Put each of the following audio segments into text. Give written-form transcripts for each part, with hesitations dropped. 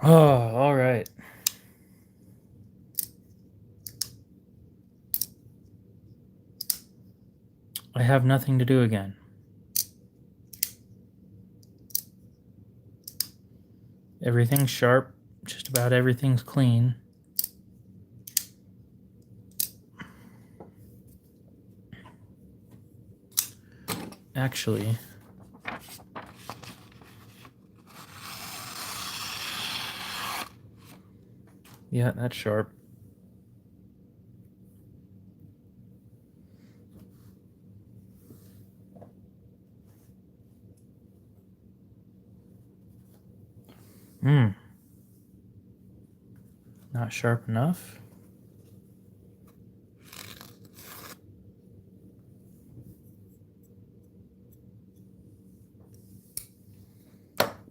Oh, all right. I have nothing to do again. Everything's sharp. Just about everything's clean. Actually, yeah, that's sharp. Not sharp enough.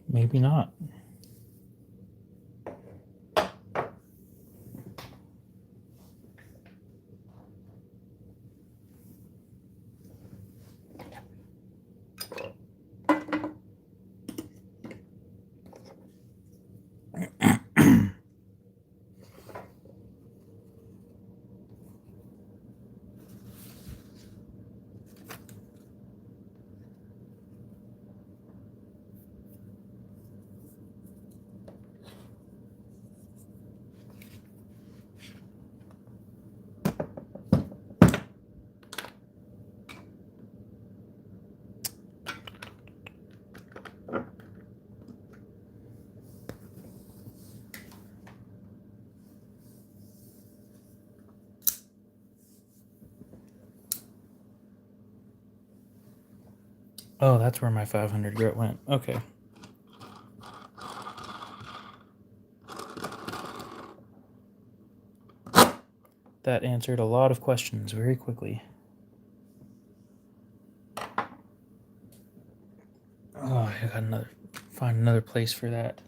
Maybe not. Oh, that's where my 500 grit went. Okay. That answered a lot of questions very quickly. Oh, I gotta find another place for that.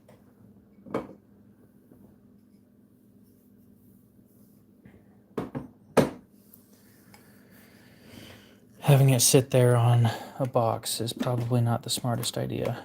Having it sit there on a box is probably not the smartest idea.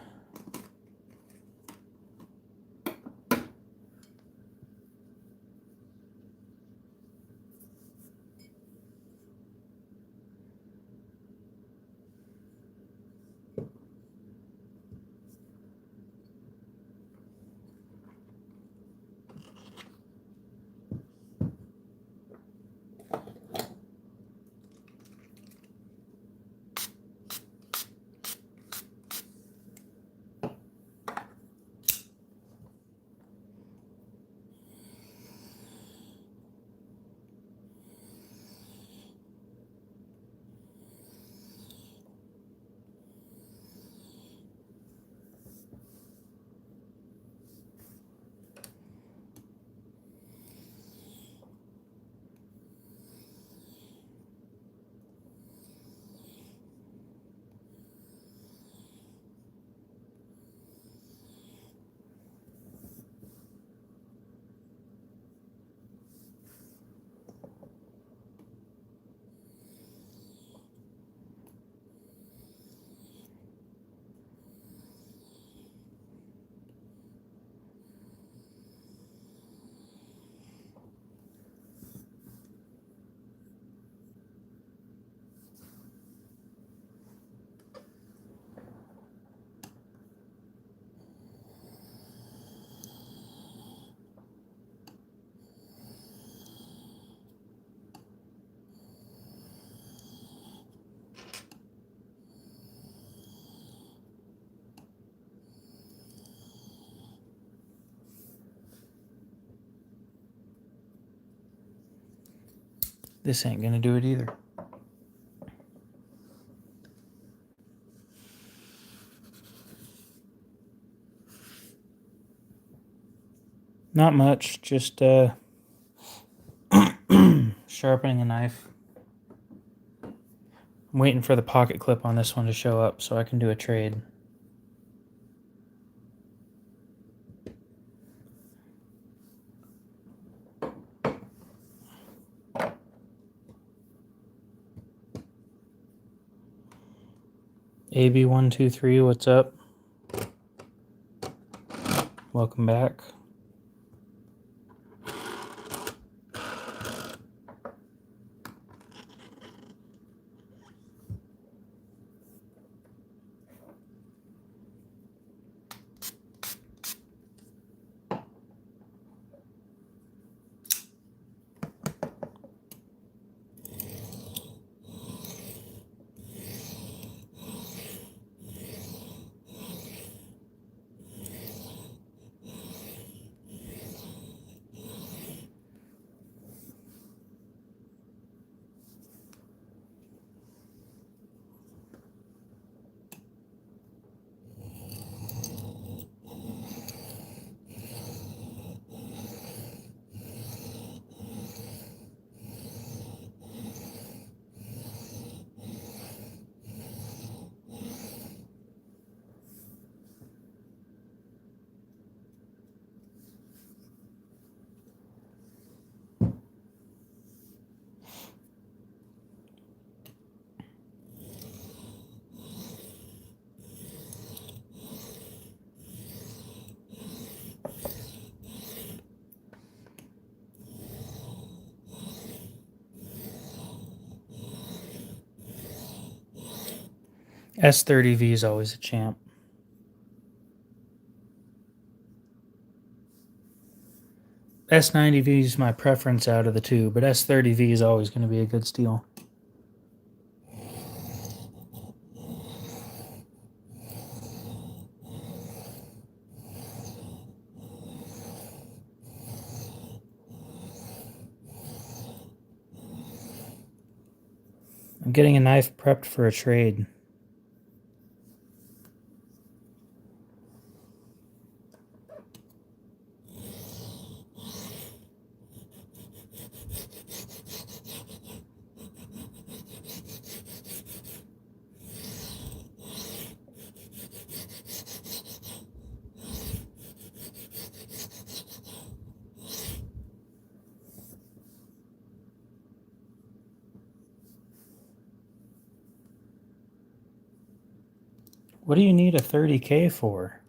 This ain't gonna do it either. Not much, just sharpening a knife. I'm waiting for the pocket clip on this one to show up so I can do a trade. AB123, what's up? Welcome back. S30V is always a champ. S90V is my preference out of the two, but S30V is always going to be a good steal. I'm getting a knife prepped for a trade. What do you need a 30K for?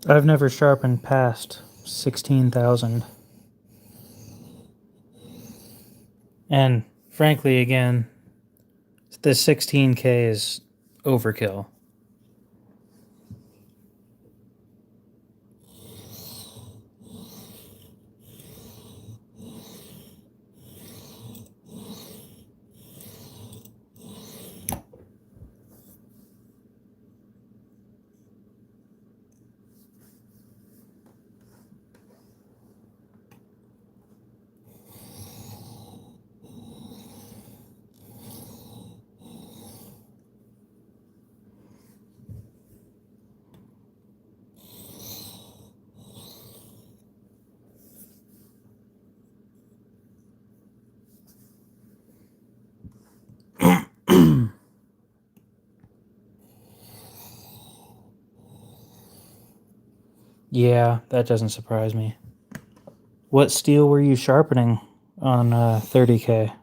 I've never sharpened past 16,000. And frankly, again, the 16K is overkill. Yeah, that doesn't surprise me. What steel were you sharpening on 30K?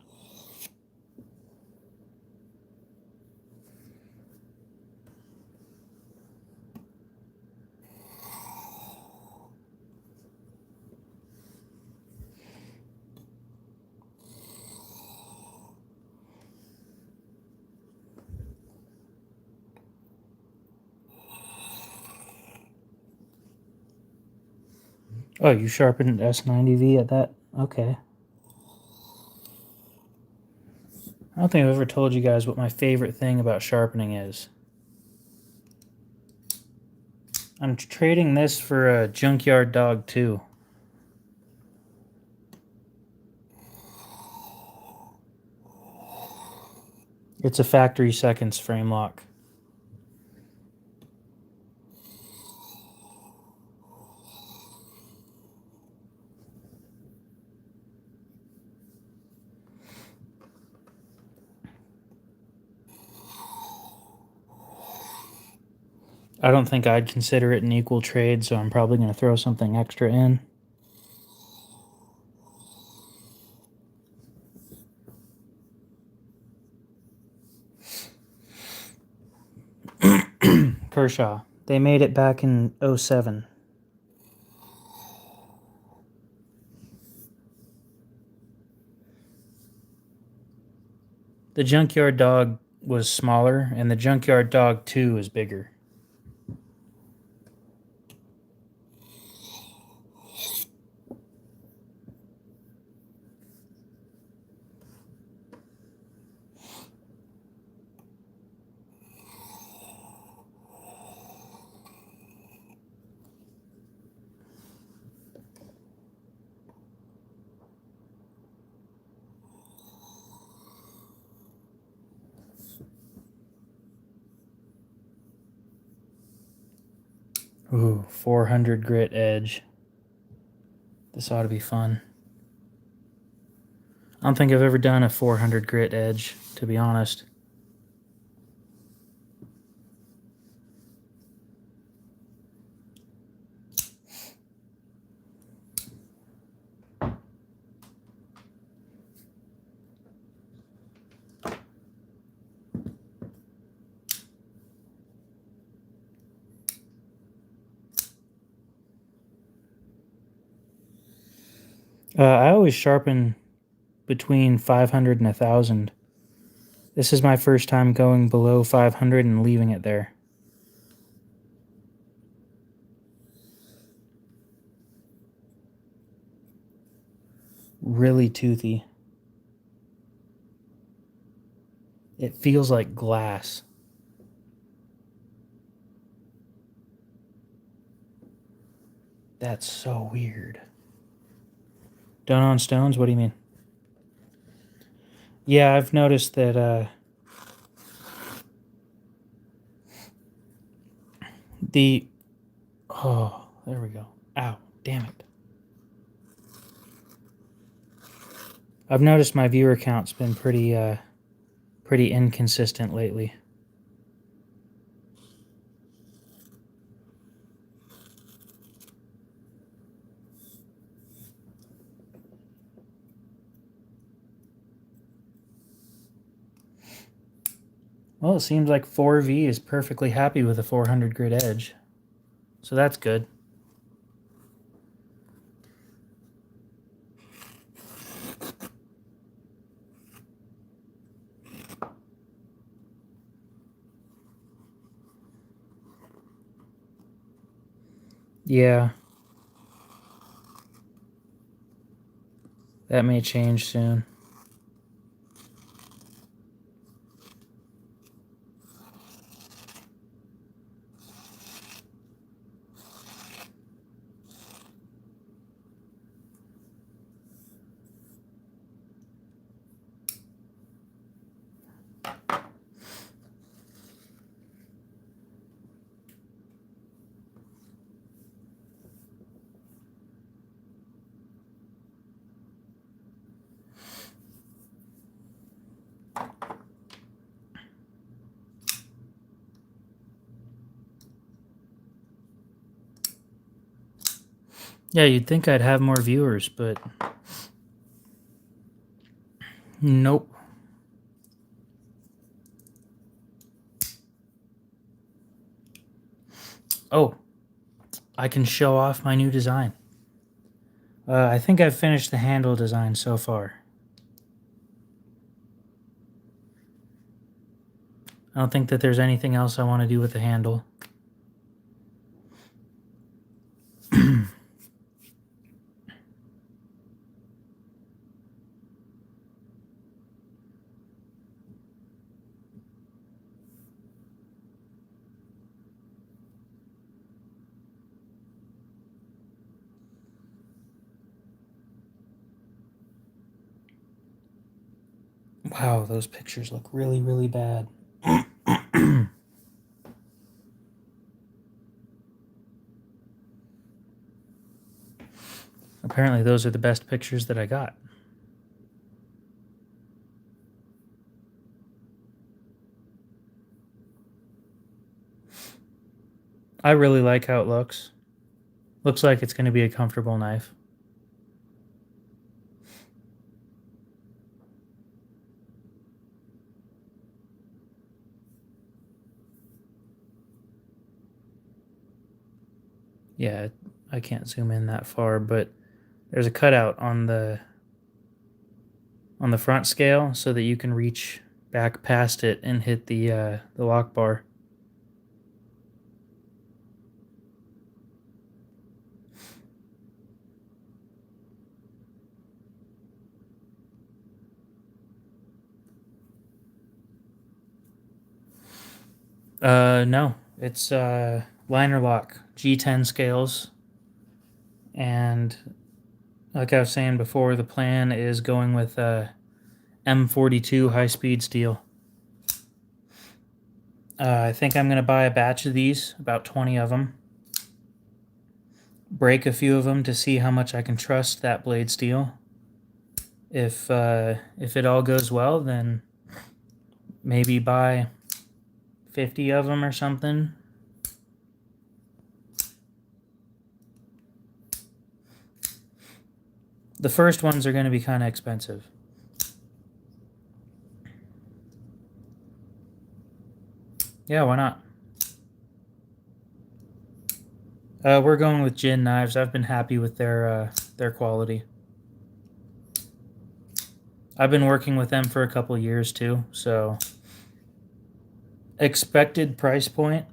Oh, you sharpened S90V at that? Okay. I don't think I've ever told you guys what my favorite thing about sharpening is. I'm trading this for a Junkyard Dog 2. It's a factory seconds frame lock. I don't think I'd consider it an equal trade, so I'm probably going to throw something extra in. Kershaw. They made it back in 07. The Junkyard Dog was smaller, and the Junkyard Dog 2 is bigger. Ooh, 400 grit edge. This ought to be fun. I don't think I've ever done a 400 grit edge, to be honest. I always sharpen between 500 and 1,000. This is my first time going below 500 and leaving it there. Really toothy. It feels like glass. That's so weird. Done on stones? What do you mean? Yeah, I've noticed that oh, there we go. Ow, damn it. I've noticed my viewer count's been pretty inconsistent lately. Well, it seems like 4V is perfectly happy with a 400 grit edge. So that's good. Yeah. That may change soon. Yeah, you'd think I'd have more viewers, but nope. Oh, I can show off my new design. I think I've finished the handle design so far. I don't think that there's anything else I want to do with the handle. Wow, those pictures look really, really bad. Apparently those are the best pictures that I got. I really like how it looks. Looks like it's going to be a comfortable knife. Yeah, I can't zoom in that far, but there's a cutout on the front scale so that you can reach back past it and hit the lock bar. No, it's liner lock G10 scales, and like I was saying before, the plan is going with M42 high speed steel. I think I'm gonna buy a batch of these, about 20 of them. Break a few of them to see how much I can trust that blade steel. If it all goes well, then maybe buy 50 of them or something. The first ones are going to be kind of expensive. Yeah, why not? We're going with Jin knives. I've been happy with their quality. I've been working with them for a couple years too, so expected price point.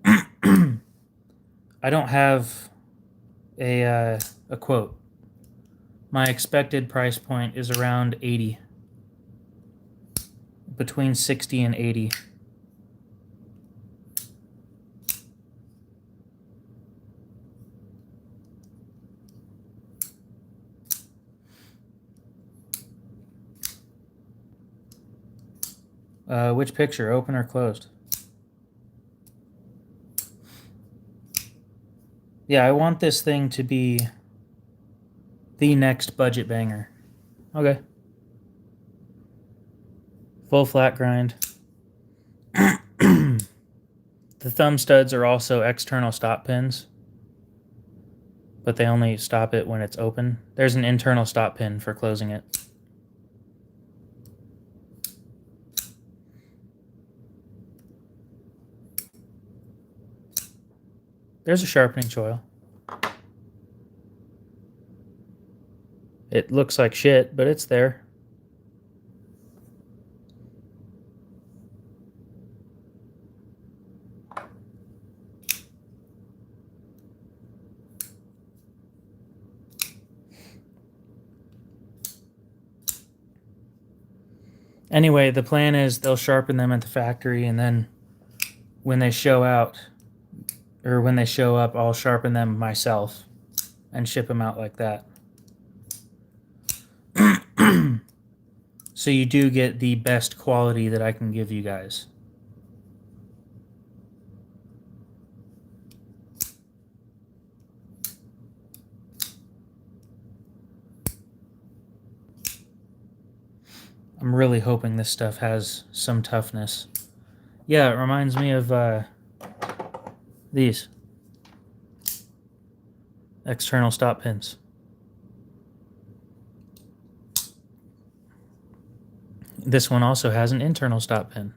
I don't have a quote. My expected price point is around 80. Between 60 and 80. Which picture, open or closed? Yeah, I want this thing to be the next budget banger. Okay. Full flat grind. The thumb studs are also external stop pins, but they only stop it when it's open. There's an internal stop pin for closing it. There's a sharpening choil. It looks like shit, but it's there. Anyway, the plan is they'll sharpen them at the factory, and then when they show out, or when they show up, I'll sharpen them myself and ship them out like that. So you do get the best quality that I can give you guys. I'm really hoping this stuff has some toughness. Yeah, it reminds me of these external stop pins. This one also has an internal stop pin.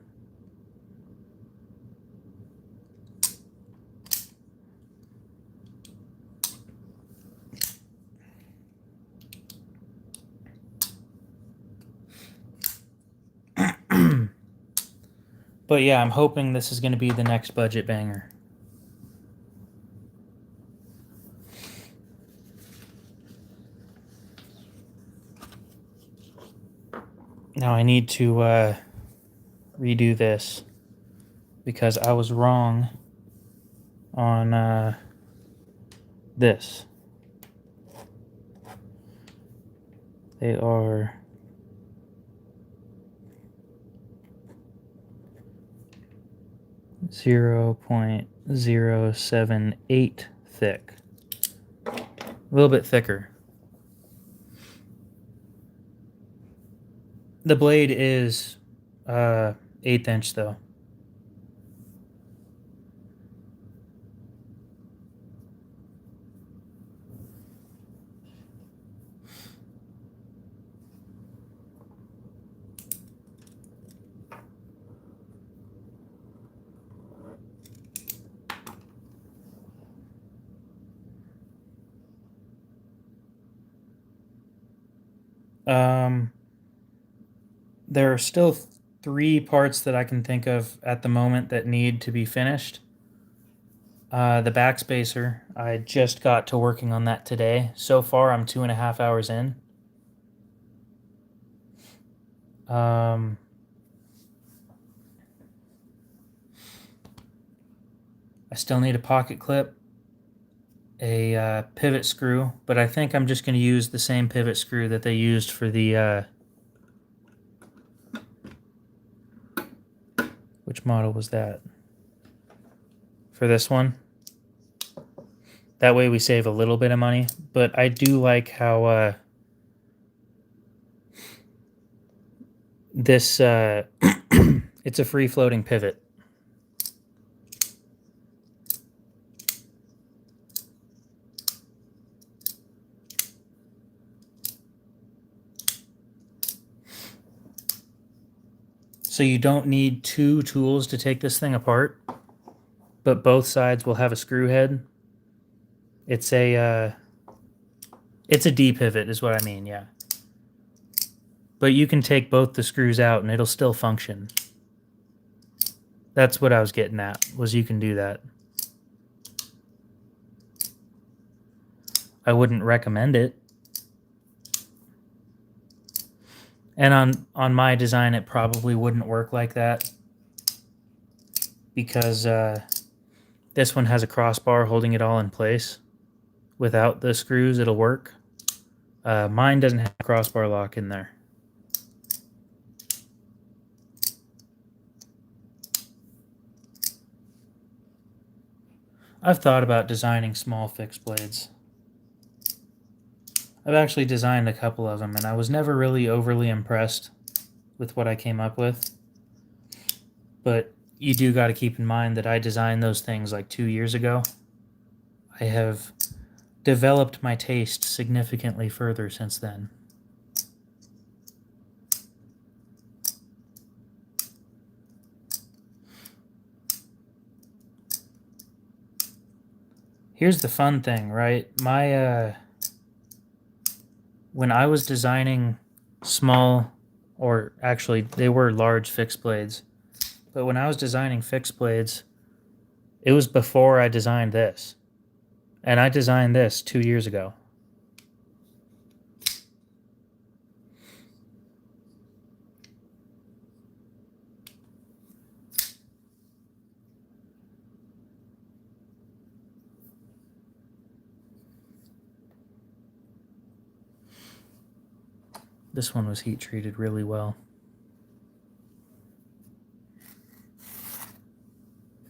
But yeah, I'm hoping this is going to be the next budget banger. Now I need to redo this because I was wrong on this. They are 0.078 thick. A little bit thicker. The blade is 1/8 inch though. They're still 3 parts that I can think of at the moment that need to be finished. The backspacer, I just got to working on that today. So far, I'm 2.5 hours in. I still need a pocket clip, a pivot screw, but I think I'm just going to use the same pivot screw that they used for the which model was that? For this one. That way we save a little bit of money, but I do like how this it's a free floating pivot. So you don't need 2 tools to take this thing apart, but both sides will have a screw head. It's a D pivot is what I mean, yeah. But you can take both the screws out and it'll still function. That's what I was getting at, was you can do that. I wouldn't recommend it. And on my design, it probably wouldn't work like that, because this one has a crossbar holding it all in place. Without the screws, it'll work. Mine doesn't have a crossbar lock in there. I've thought about designing small fixed blades. I've actually designed a couple of them, and I was never really overly impressed with what I came up with. But you do got to keep in mind that I designed those things like 2 years ago. I have developed my taste significantly further since then. Here's the fun thing, right? When I was designing small, or actually they were large fixed blades, but when I was designing fixed blades, it was before I designed this. And I designed this 2 years ago. This one was heat treated really well.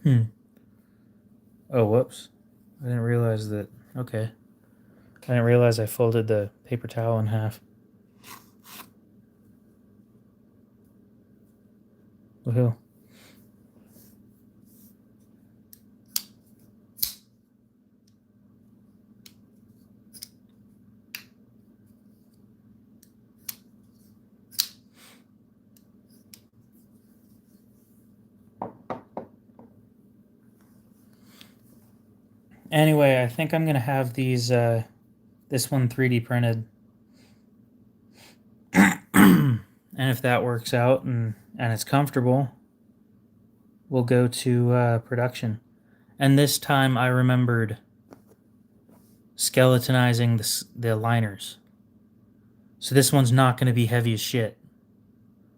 Oh, whoops. I didn't realize that. Okay. I didn't realize I folded the paper towel in half. Woohoo. Anyway, I think I'm going to have these, this one 3D printed. And if that works out and it's comfortable, we'll go to production. And this time I remembered skeletonizing the liners. So this one's not going to be heavy as shit.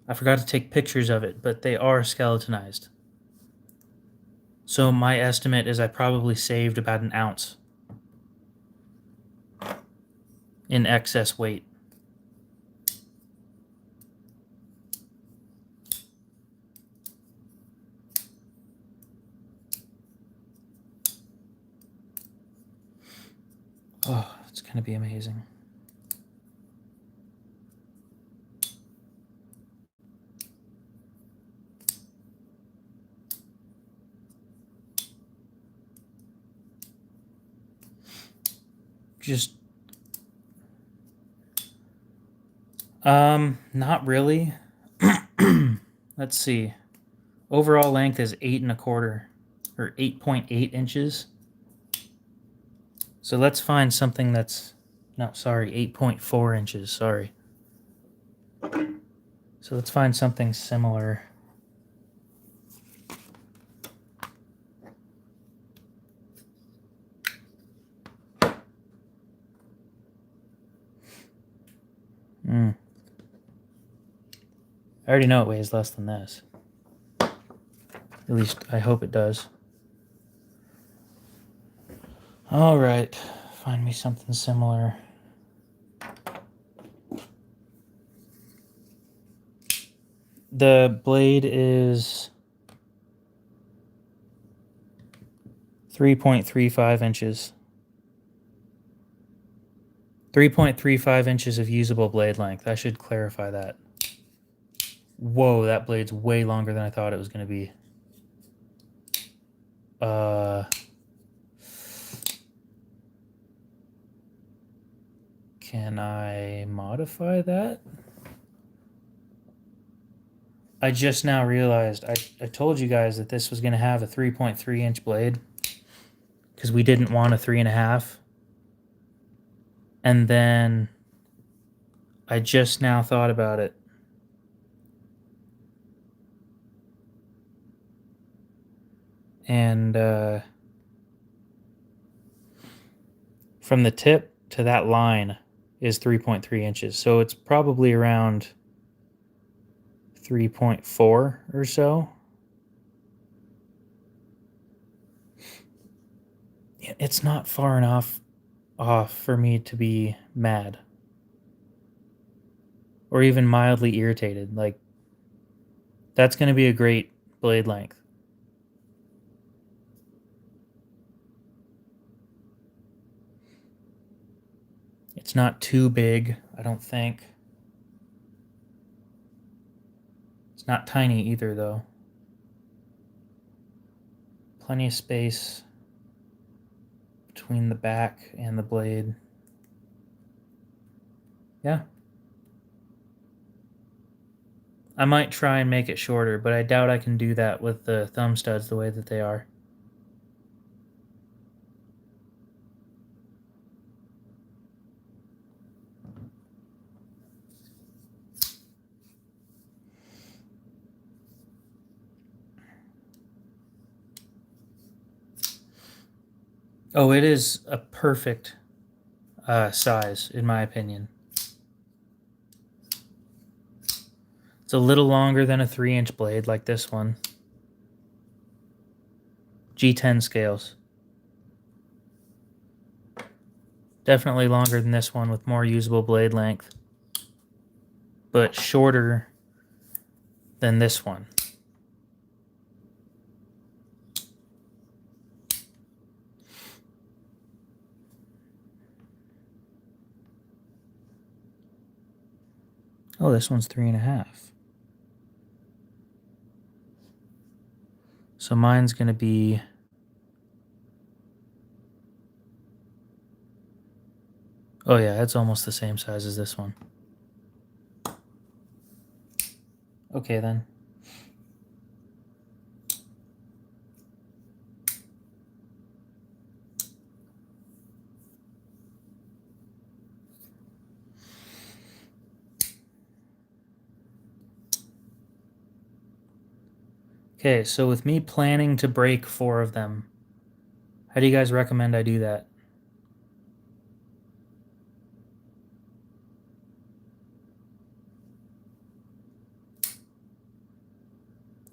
I forgot to take pictures of it, but they are skeletonized. So my estimate is I probably saved about an ounce in excess weight. Oh, it's going to be amazing. Just not really. Let's see. Overall length is 8 1/4 or 8.8 inches. So let's find something that's, no, sorry, 8.4 inches, sorry. So let's find something similar. I already know it weighs less than this. At least I hope it does. All right, find me something similar. The blade is 3.35 inches. 3.35 inches of usable blade length. I should clarify that. Whoa, that blade's way longer than I thought it was going to be. Can I modify that? I just now realized I told you guys that this was going to have a 3.3 inch blade because we didn't want a 3.5. And then I just now thought about it. And from the tip to that line is 3.3 inches. So it's probably around 3.4 or so. It's not far enough off for me to be mad or even mildly irritated. Like, that's going to be a great blade length. It's not too big, I don't think. It's not tiny either, though. Plenty of space between the back and the blade. Yeah. I might try and make it shorter, but I doubt I can do that with the thumb studs the way that they are. Oh, it is a perfect size, in my opinion. It's a little longer than a 3-inch blade like this one. G10 scales. Definitely longer than this one with more usable blade length, but shorter than this one. Oh, this one's 3.5. So mine's going to be... Oh yeah, it's almost the same size as this one. Okay then. Okay, so with me planning to break 4 of them, how do you guys recommend I do that?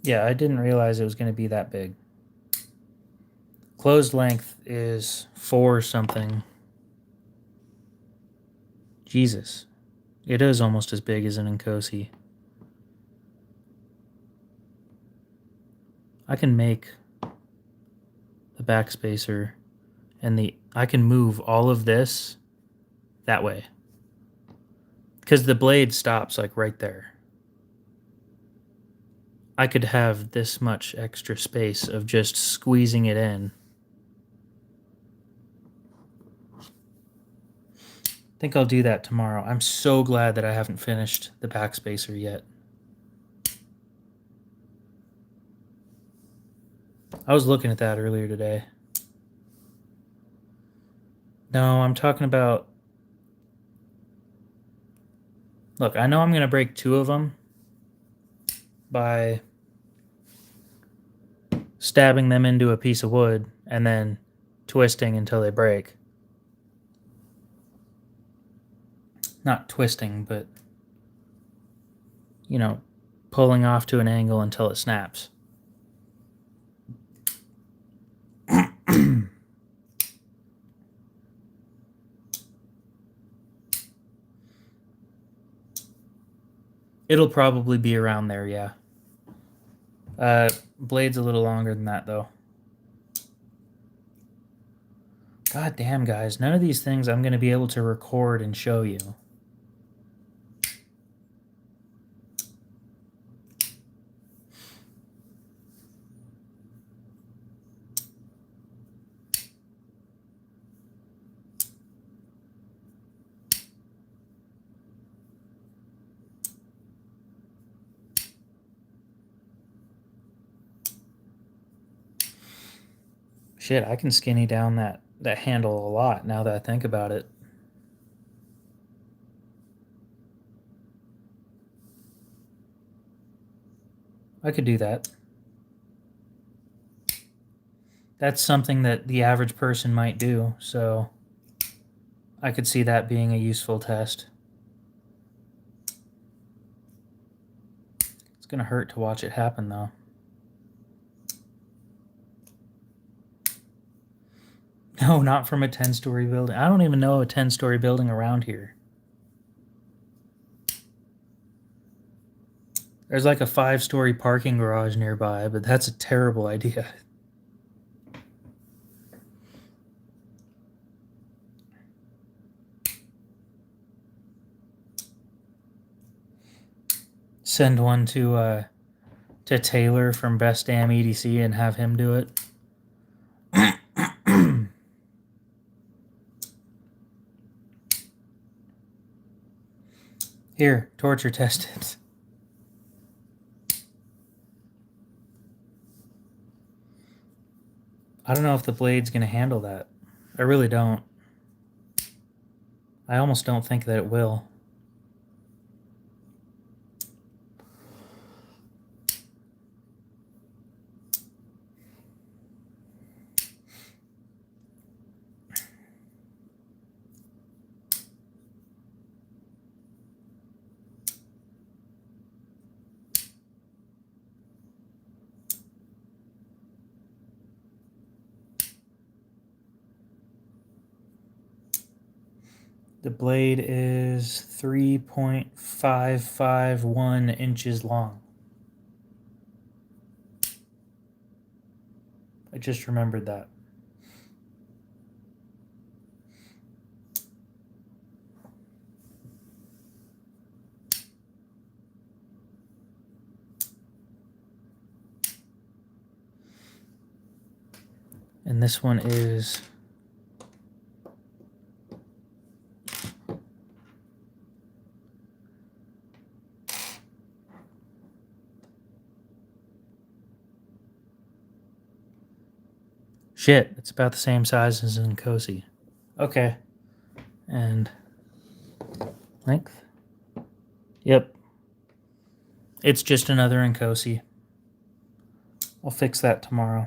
Yeah, I didn't realize it was going to be that big. Closed length is 4 something. Jesus. It is almost as big as an Nkosi. I can make the backspacer and I can move all of this that way. Because the blade stops like right there. I could have this much extra space of just squeezing it in. I think I'll do that tomorrow. I'm so glad that I haven't finished the backspacer yet. I was looking at that earlier today. No, I'm talking about... Look, I know I'm going to break 2 of them, by stabbing them into a piece of wood and then twisting until they break. Not twisting, but, you know, pulling off to an angle until it snaps. It'll probably be around there, yeah. Blade's a little longer than that, though. God damn, guys. None of these things I'm going to be able to record and show you. Shit, I can skinny down that handle a lot now that I think about it. I could do that. That's something that the average person might do, so I could see that being a useful test. It's gonna hurt to watch it happen, though. No, not from a 10-story building. I don't even know a 10-story building around here. There's like a 5-story parking garage nearby, but that's a terrible idea. Send one to Taylor from Best Damn EDC and have him do it. Here, torture test it. I don't know if the blade's going to handle that. I really don't. I almost don't think that it will. The blade is 3.551 inches long. I just remembered that. And this one is shit, it's about the same size as an Nkosi. Okay. And length? Yep. It's just another Nkosi. I'll fix that tomorrow.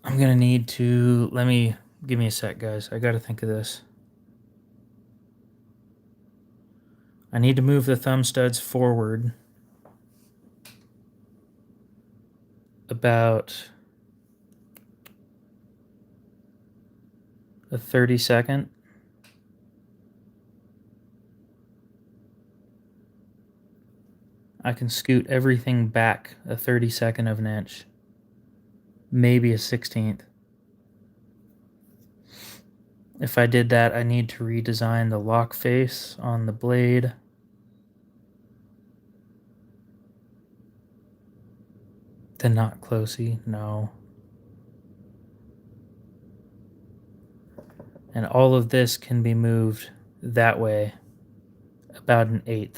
I'm gonna need to, give me a sec, guys. I gotta think of this. I need to move the thumb studs forward about a 30-second. I can scoot everything back a 32nd of an inch. Maybe a 16th. If I did that, I need to redesign the lock face on the blade. The not closey, no. And all of this can be moved that way about an 1/8.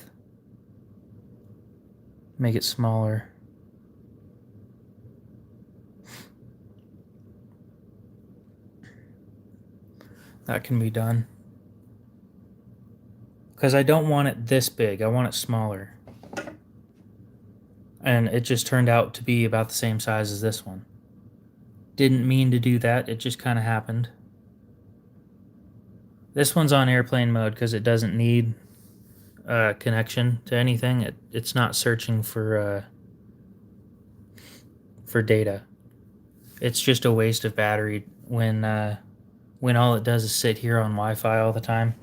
Make it smaller. That can be done. because I don't want it this big. I want it smaller. And it just turned out to be about the same size as this one. Didn't mean to do that. It just kind of happened. This one's on airplane mode because it doesn't need connection to anything. It's not searching for data. It's just a waste of battery when all it does is sit here on Wi-Fi all the time.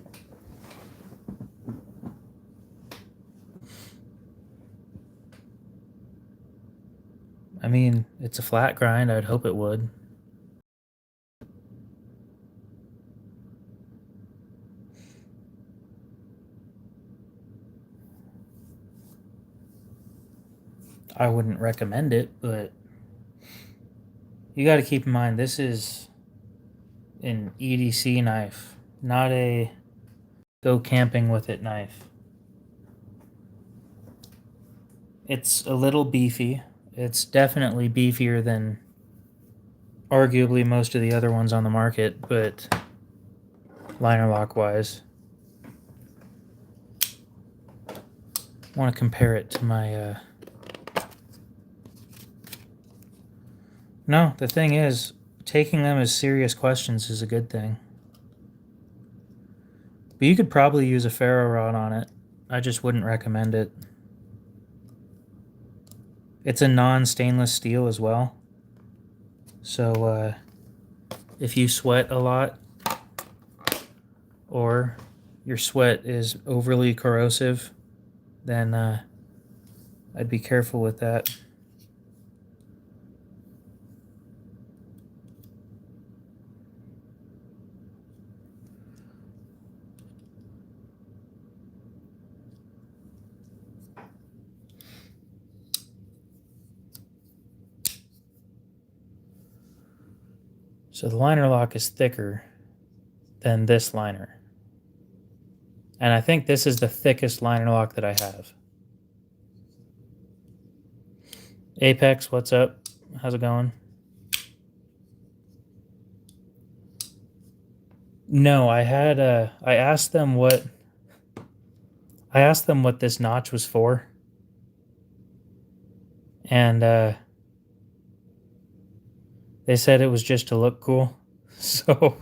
I mean, it's a flat grind. I'd hope it would. I wouldn't recommend it, but you got to keep in mind this is an EDC knife, not a go camping with it knife. It's a little beefy. It's definitely beefier than arguably most of the other ones on the market, but liner lock wise, I want to compare it to my No, the thing is, taking them as serious questions is a good thing. But you could probably use a ferro rod on it. I just wouldn't recommend it. It's a non-stainless steel as well. So if you sweat a lot or your sweat is overly corrosive, then I'd be careful with that. So the liner lock is thicker than this liner. And I think this is the thickest liner lock that I have. Apex, what's up? How's it going? No, I asked them what this notch was for. And they said it was just to look cool. So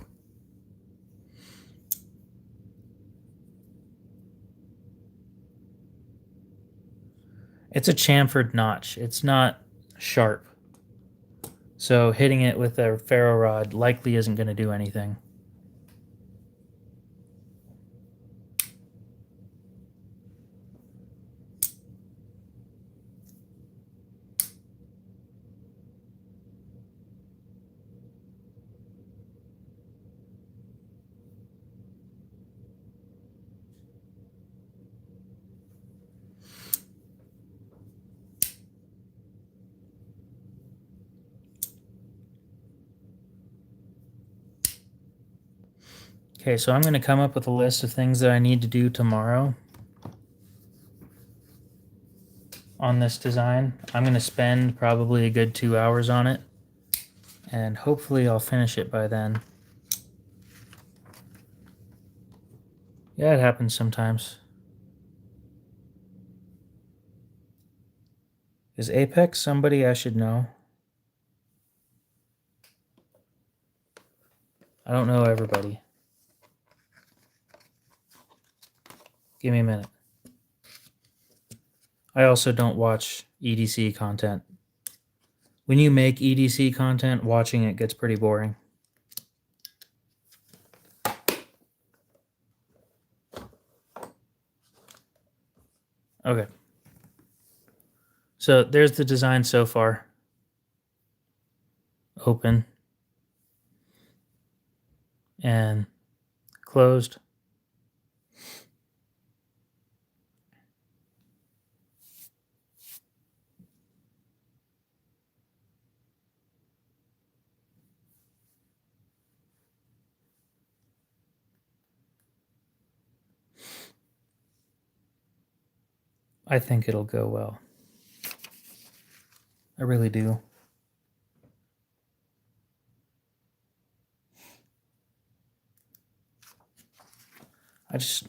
it's a chamfered notch. It's not sharp. So hitting it with a ferro rod likely isn't going to do anything. Okay, so I'm going to come up with a list of things that I need to do tomorrow on this design. I'm going to spend probably a good 2 hours on it, and hopefully I'll finish it by then. Yeah, it happens sometimes. Is Apex somebody I should know? I don't know everybody. Give me a minute. I also don't watch EDC content. When you make EDC content, watching it gets pretty boring. Okay. So there's the design so far. Open. And closed. I think it'll go well. I really do.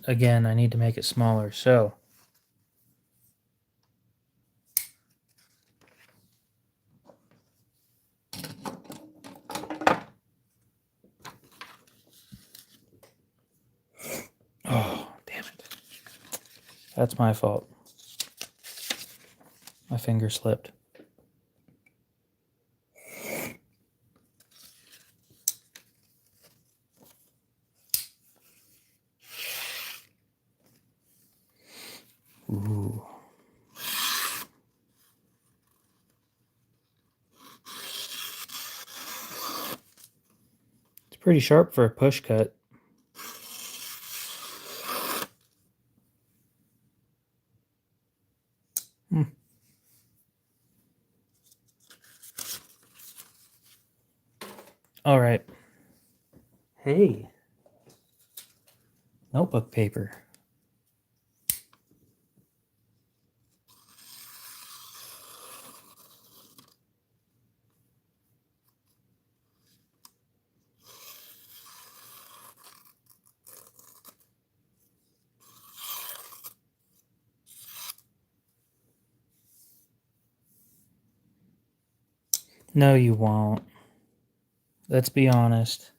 Again, I need to make it smaller. So oh, damn it. That's my fault. My finger slipped. Ooh. It's pretty sharp for a push cut. All right. Hey. Notebook paper. No, you won't. Let's be honest.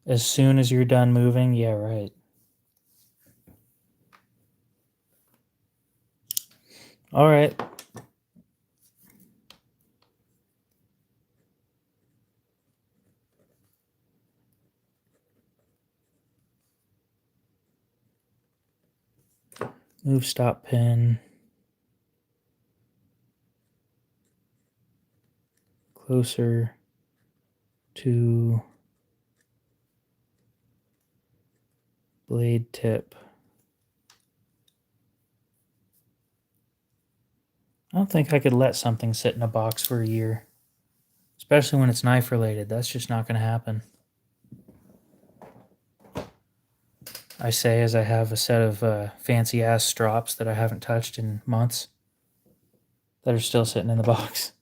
As soon as you're done moving, yeah, right. All right. Move stop pin. Closer to blade tip. I don't think I could let something sit in a box for a year. Especially when it's knife related. That's just not going to happen. I say as I have a set of fancy ass strops that I haven't touched in months that are still sitting in the box.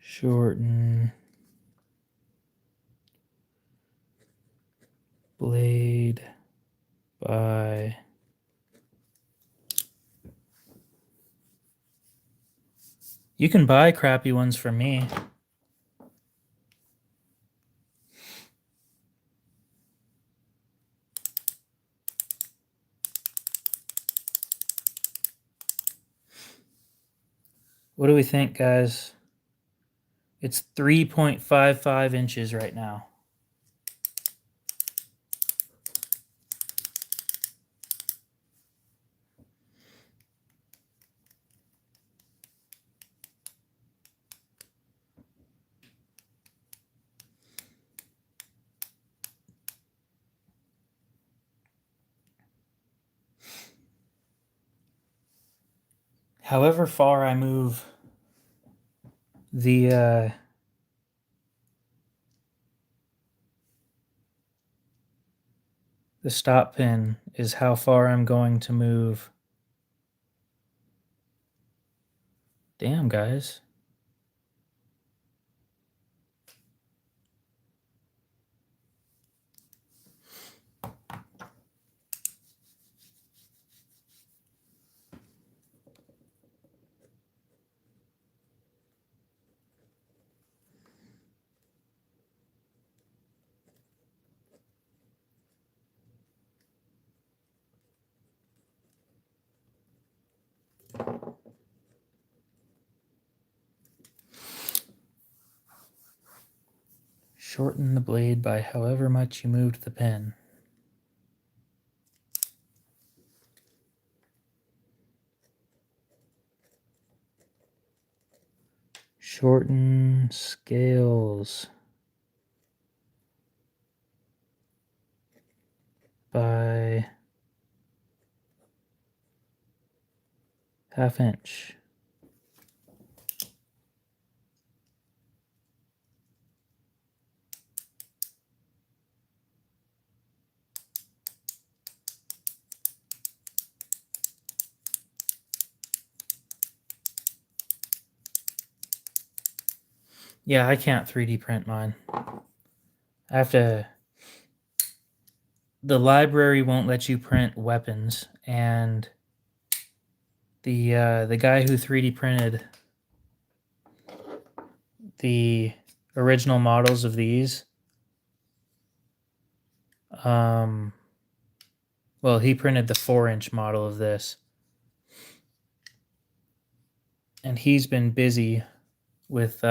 Shorten blade by you can buy crappy ones from me. What do we think, guys? It's 3.55 inches right now. However far I move the stop pin is how far I'm going to move. Damn, guys. Shorten the blade by however much you moved the pen. Shorten scales by ½ inch. Yeah, I can't 3D print mine. I have to. The library won't let you print weapons, and the guy who 3D printed the original models of these, well, he printed the 4-inch model of this, and he's been busy with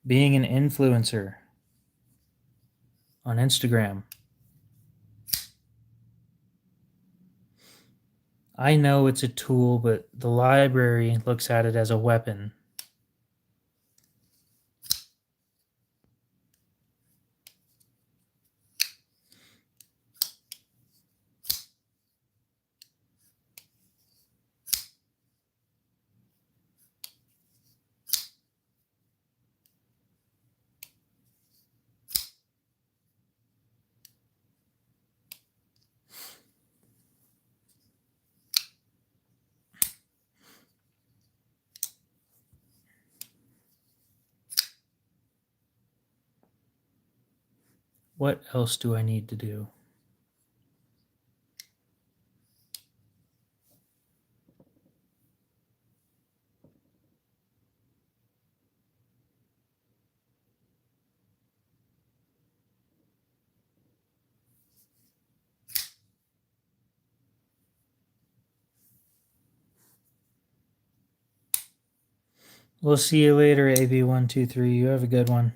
being an influencer on Instagram. I know it's a tool, but the library looks at it as a weapon. What else do I need to do? We'll see you later, AB123. You have a good one.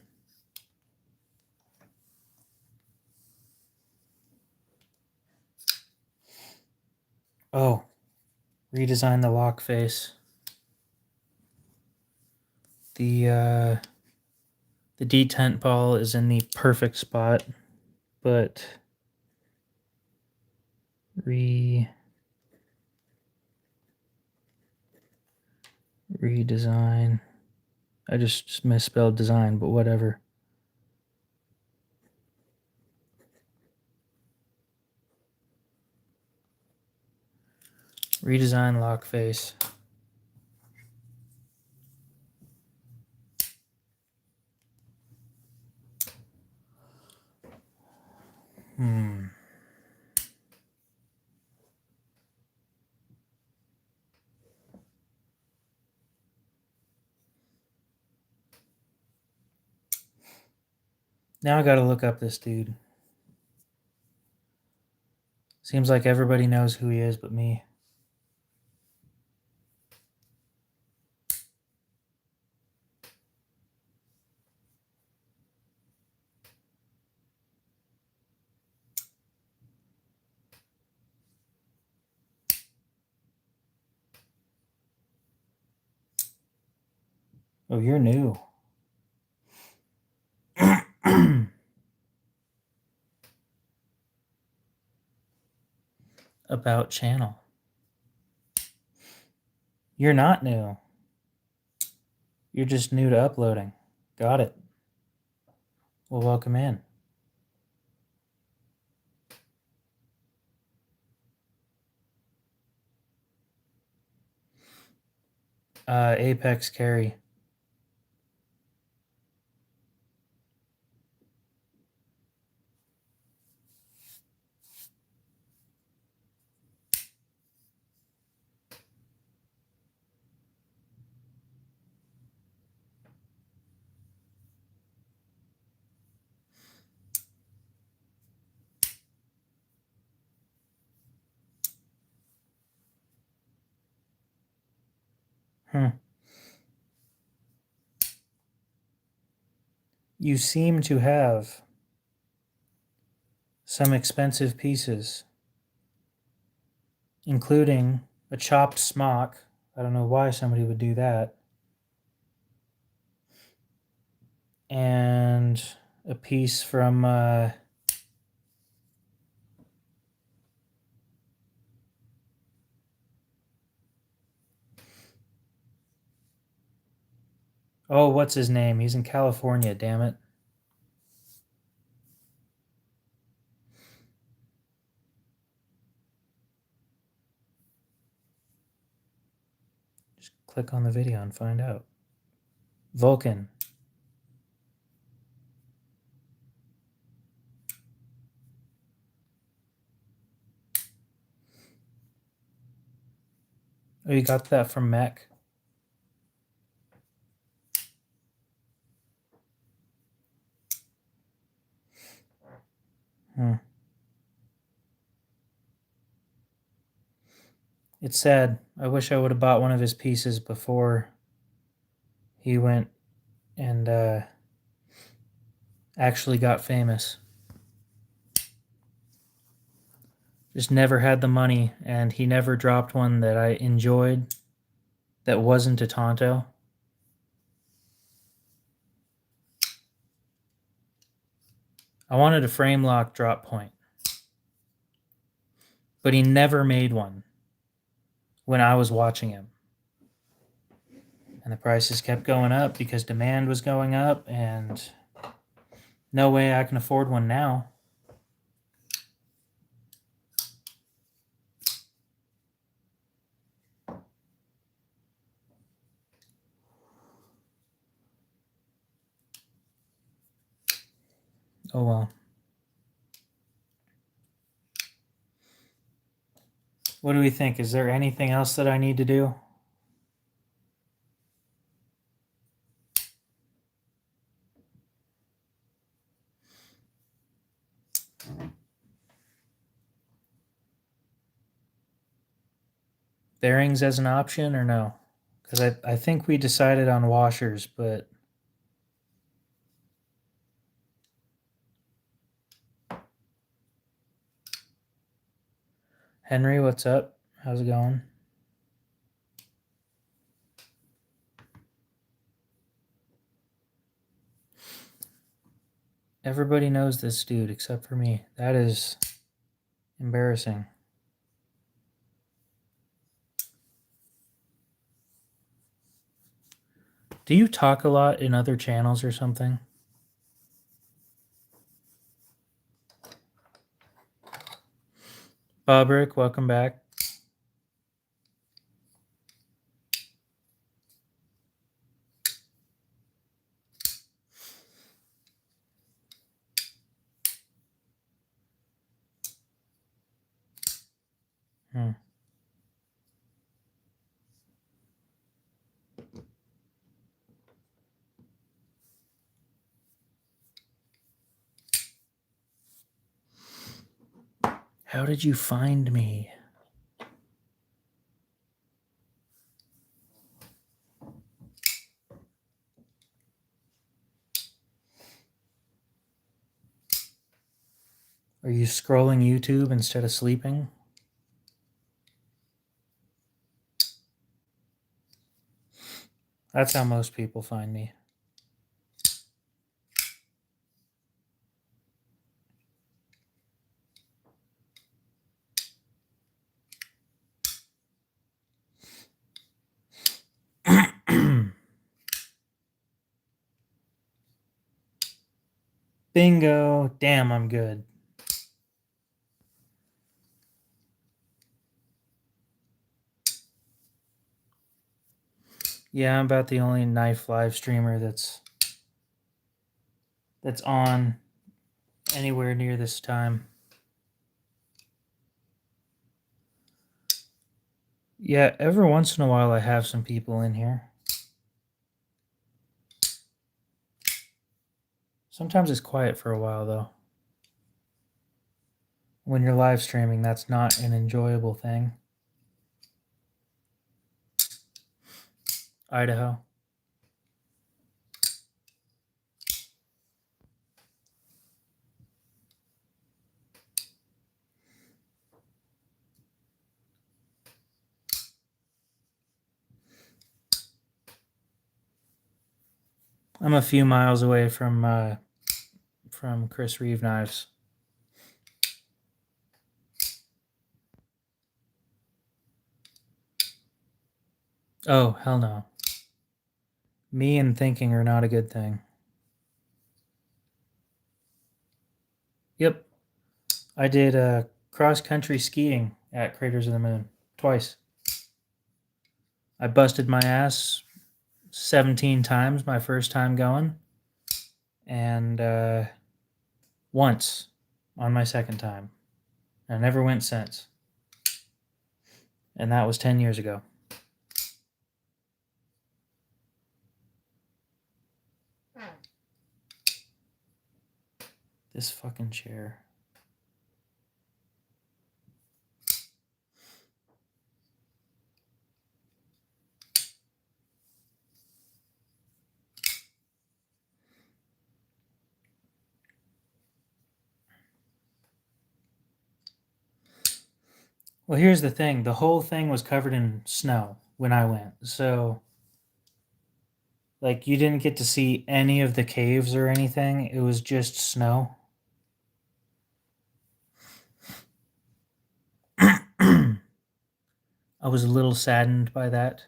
Oh, redesign the lock face. The detent ball is in the perfect spot, but redesign. I just misspelled design, but whatever. Redesign lock face. Now I gotta look up this dude. Seems like everybody knows who he is but me. Oh, you're new. About channel. You're not new. You're just new to uploading. Got it. Well, welcome in. Apex carry. You seem to have some expensive pieces, including a chopped smock. I don't know why somebody would do that. And a piece from oh, what's his name? He's in California, damn it. Just click on the video and find out. Vulcan. Oh, you got that from Mech? It's sad. I wish I would have bought one of his pieces before he went and actually got famous. Just never had the money, and he never dropped one that I enjoyed that wasn't a Tonto. I wanted a frame lock drop point, but he never made one when I was watching him. And the prices kept going up because demand was going up, and no way I can afford one now. Oh well. What do we think? Is there anything else that I need to do? Bearings as an option or no? Because I think we decided on washers, but Henry, what's up? How's it going? Everybody knows this dude except for me. That is embarrassing. Do you talk a lot in other channels or something? Bobrick, welcome back. How did you find me? Are you scrolling YouTube instead of sleeping? That's how most people find me. Bingo. Damn, I'm good. Yeah, I'm about the only knife live streamer that's on anywhere near this time. Yeah, every once in a while I have some people in here. Sometimes it's quiet for a while, though. When you're live streaming, that's not an enjoyable thing. Idaho. I'm a few miles away from Chris Reeve Knives. Oh, hell no. Me and thinking are not a good thing. Yep. I did cross-country skiing at Craters of the Moon twice. I busted my ass 17 times my first time going, and once on my second time. I never went since. And that was 10 years ago. This fucking chair. Well, here's the thing. The whole thing was covered in snow when I went. So, like, you didn't get to see any of the caves or anything. It was just snow. I was a little saddened by that.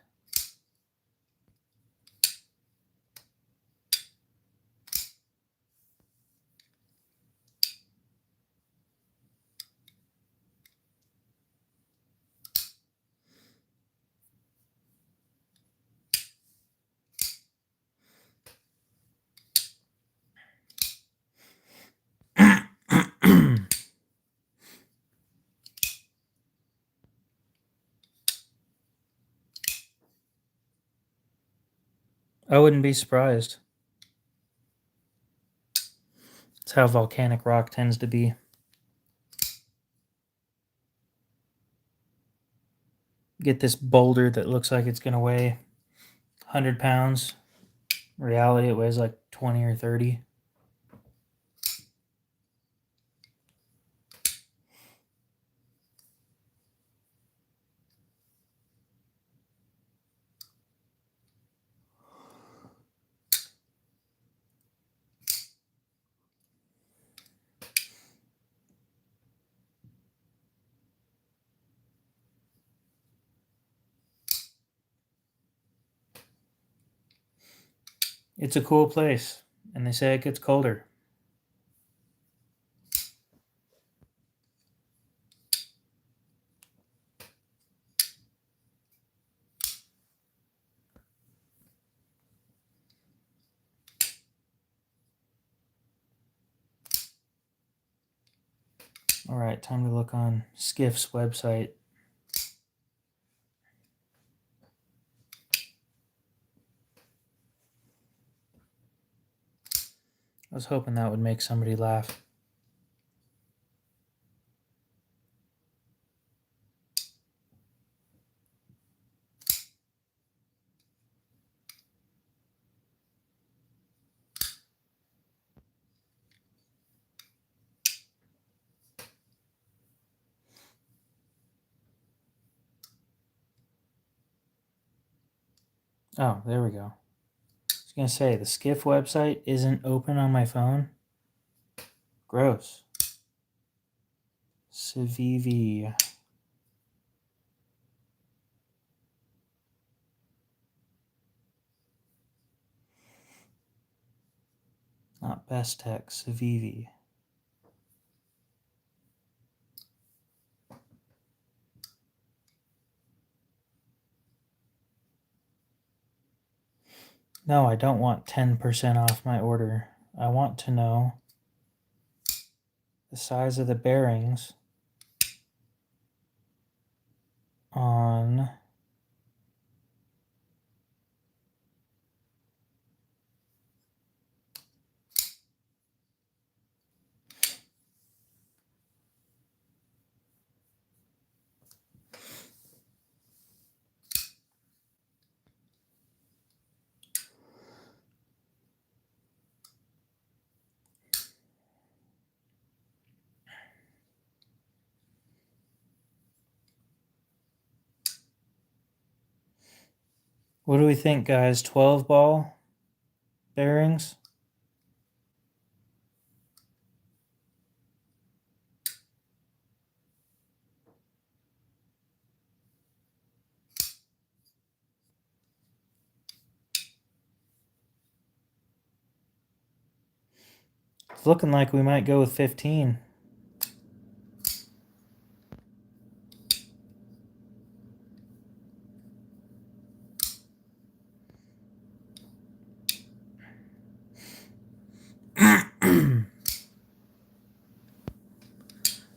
I wouldn't be surprised. It's how volcanic rock tends to be. Get this boulder that looks like it's going to weigh 100 pounds. In reality, it weighs like 20 or 30. It's a cool place, and they say it gets colder. All right, time to look on Skiff's website. I was hoping that would make somebody laugh. Oh, there we go. I was going to say, the Skiff website isn't open on my phone. Gross. Civivi. Not Best Tech, Civivi. No, I don't want 10% off my order. I want to know the size of the bearings on what do we think, guys? 12 ball bearings? It's looking like we might go with 15.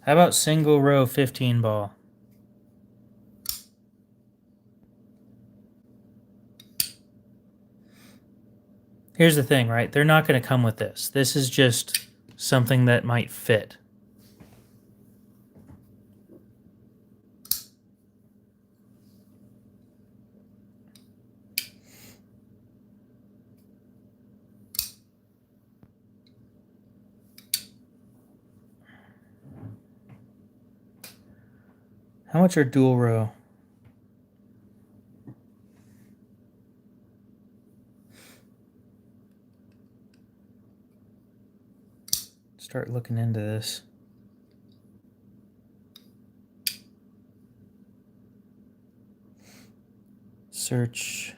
How about single row 15 ball? Here's the thing, right? They're not going to come with this. This is just something that might fit. How much are dual row? Start looking into this. Search.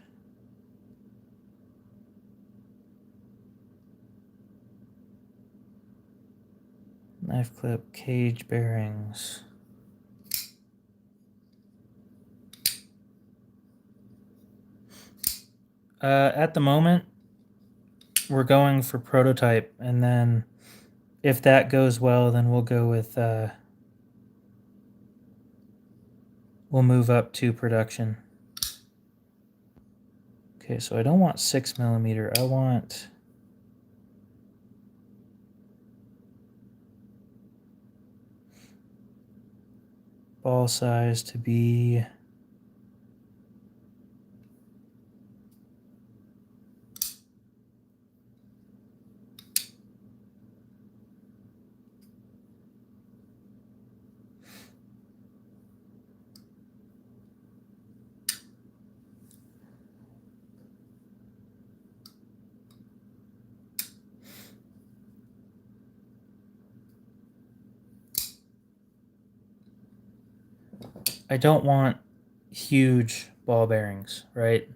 Knife clip, cage bearings. At the moment, we're going for prototype, and then if that goes well, then we'll go with, we'll move up to production. Okay, so I don't want 6mm, I want... ball size to be... I don't want huge ball bearings, right?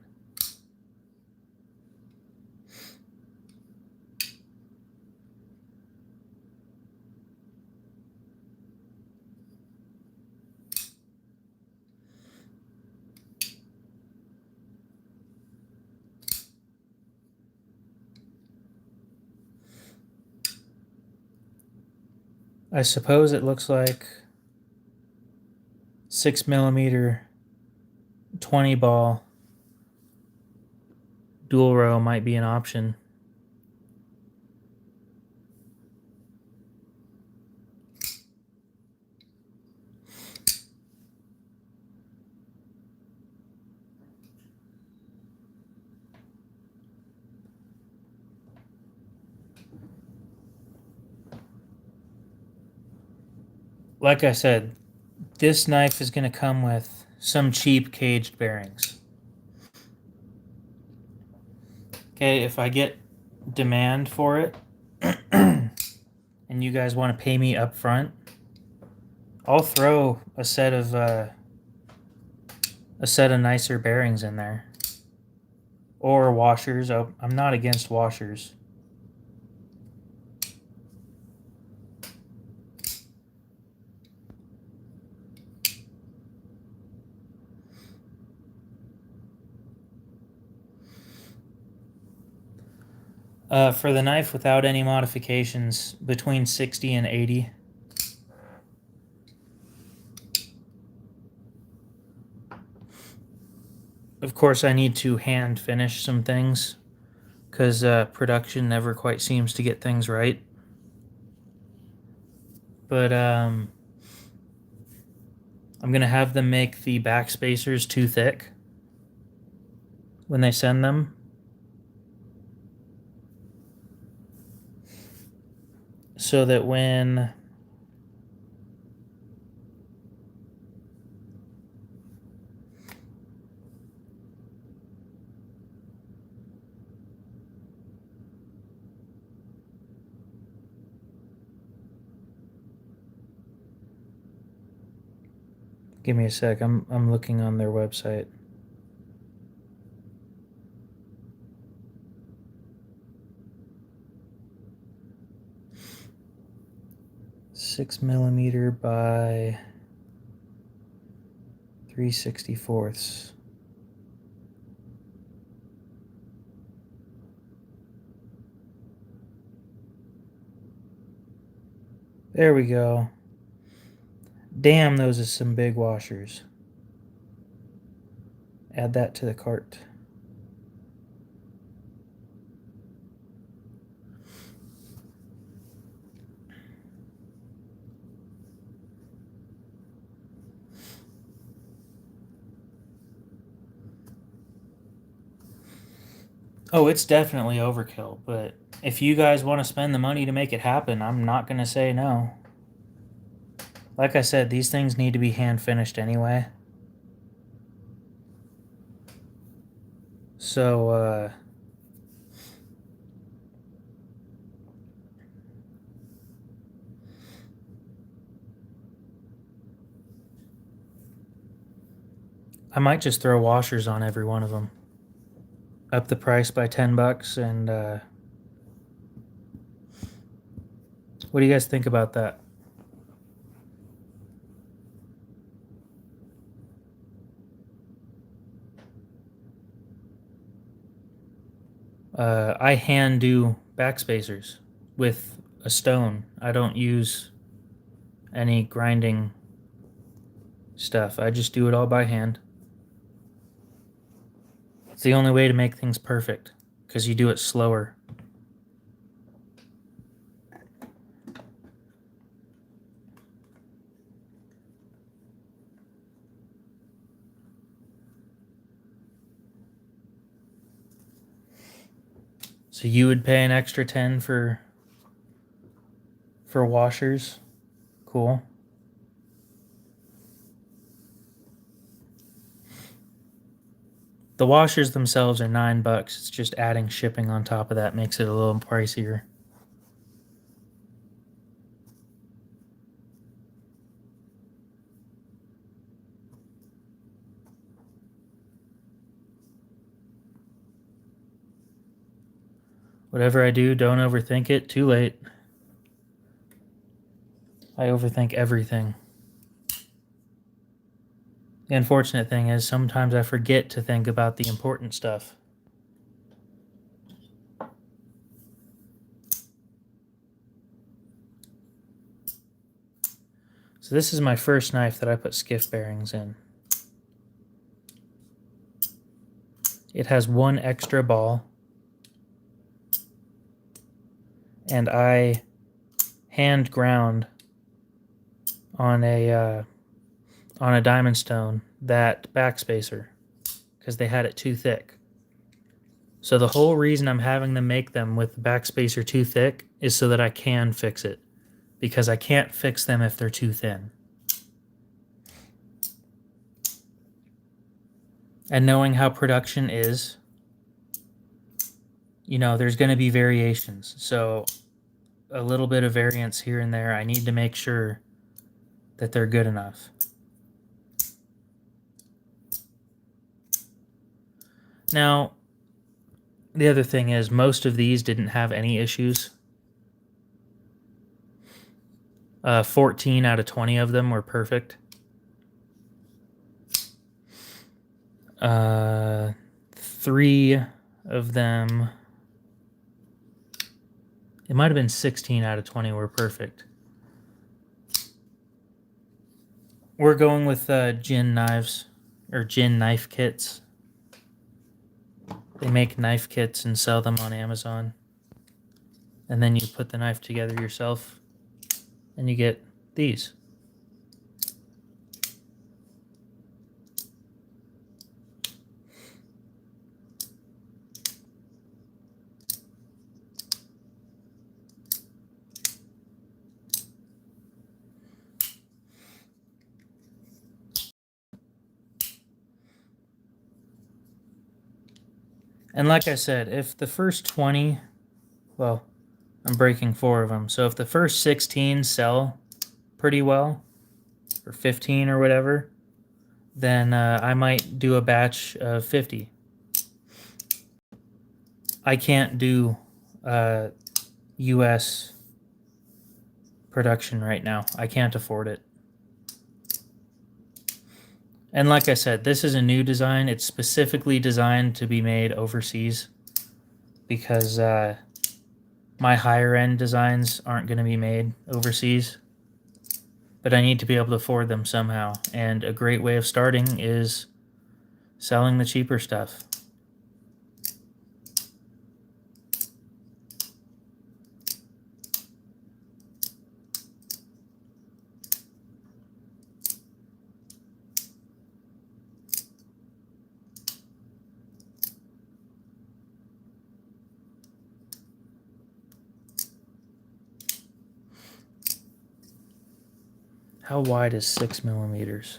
I suppose it looks like 6mm 20 ball dual row might be an option. Like I said, this knife is going to come with some cheap caged bearings. Okay, if I get demand for it and you guys want to pay me up front, I'll throw a set of nicer bearings in there, or washers. I'm not against washers. For the knife without any modifications, between 60 and 80. Of course, I need to hand finish some things because production never quite seems to get things right. But I'm going to have them make the back spacers too thick when they send them. So that when give me a sec, I'm looking on their website. Six millimeter by 3/64. There we go. Damn, those are some big washers. Add that to the cart. Oh, it's definitely overkill, but if you guys want to spend the money to make it happen, I'm not going to say no. Like I said, these things need to be hand finished anyway. So, I might just throw washers on every one of them. Up the price by $10 and, what do you guys think about that? I hand do backspacers with a stone. I don't use any grinding stuff. I just do it all by hand. It's the only way to make things perfect, because you do it slower. So you would pay an extra 10 for washers? Cool. The washers themselves are $9. It's just adding shipping on top of that makes it a little pricier. Whatever I do, don't overthink it. Too late. I overthink everything. The unfortunate thing is sometimes I forget to think about the important stuff. So this is my first knife that I put skiff bearings in. It has one extra ball, and I hand ground on a diamond stone that backspacer because they had it too thick. So the whole reason I'm having them make them with the backspacer too thick is so that I can fix it, because I can't fix them if they're too thin. And knowing how production is, you know, there's going to be variations. So a little bit of variance here and there, I need to make sure that they're good enough. Now, the other thing is most of these didn't have any issues. 14 out of 20 of them were perfect. 3 of them, it might have been 16 out of 20 were perfect. We're going with Jin knives, or Jin knife kits. They make knife kits and sell them on Amazon. And then you put the knife together yourself, and you get these. And like I said, if the first 20, well, I'm breaking 4 of them. So if the first 16 sell pretty well, or 15 or whatever, then I might do a batch of 50. I can't do US production right now. I can't afford it. And like I said, this is a new design. It's specifically designed to be made overseas because my higher end designs aren't going to be made overseas. but I need to be able to afford them somehow. And a great way of starting is selling the cheaper stuff. How wide is 6 millimeters?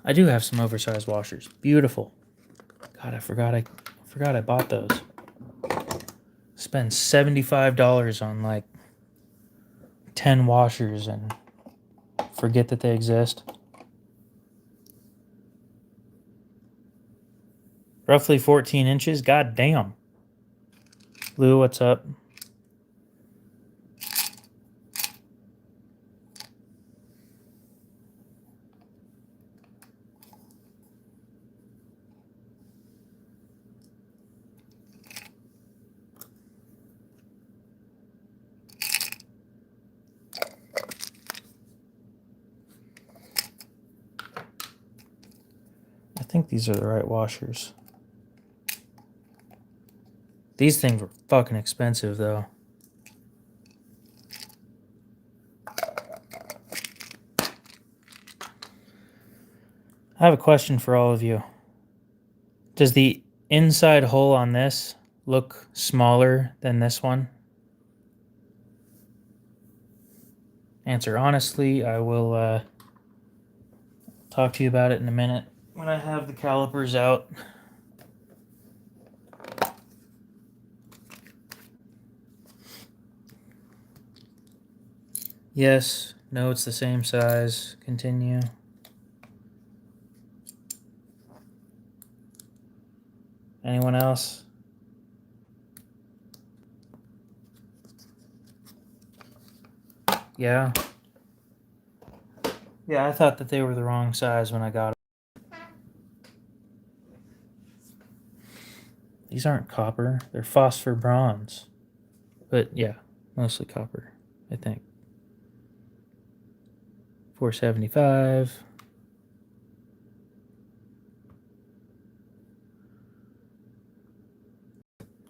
I do have some oversized washers. Beautiful. God, I forgot I bought those. Spend $75 on like 10 washers and forget that they exist. Roughly 14 inches. God damn. Lou, what's up? I think these are the right washers. These things were fucking expensive, though. I have a question for all of you. Does the inside hole on this look smaller than this one? Answer honestly. I will talk to you about it in a minute when I have the calipers out. Yes. No, it's the same size. Continue. Anyone else? Yeah. Yeah, I thought that they were the wrong size when I got them. These aren't copper. They're phosphor bronze. But yeah, mostly copper, I think. 475.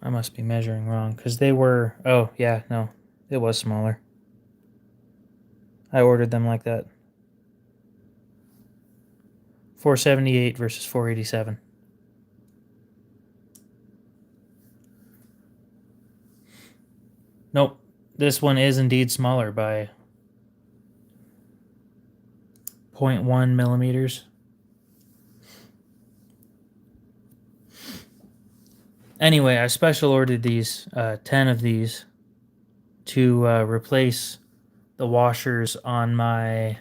I must be measuring wrong because they were... Oh, yeah, no. It was smaller. I ordered them like that. 478 versus 487. Nope. This one is indeed smaller by 0.1 millimeters. Anyway, I special ordered these, 10 of these, to replace the washers on my...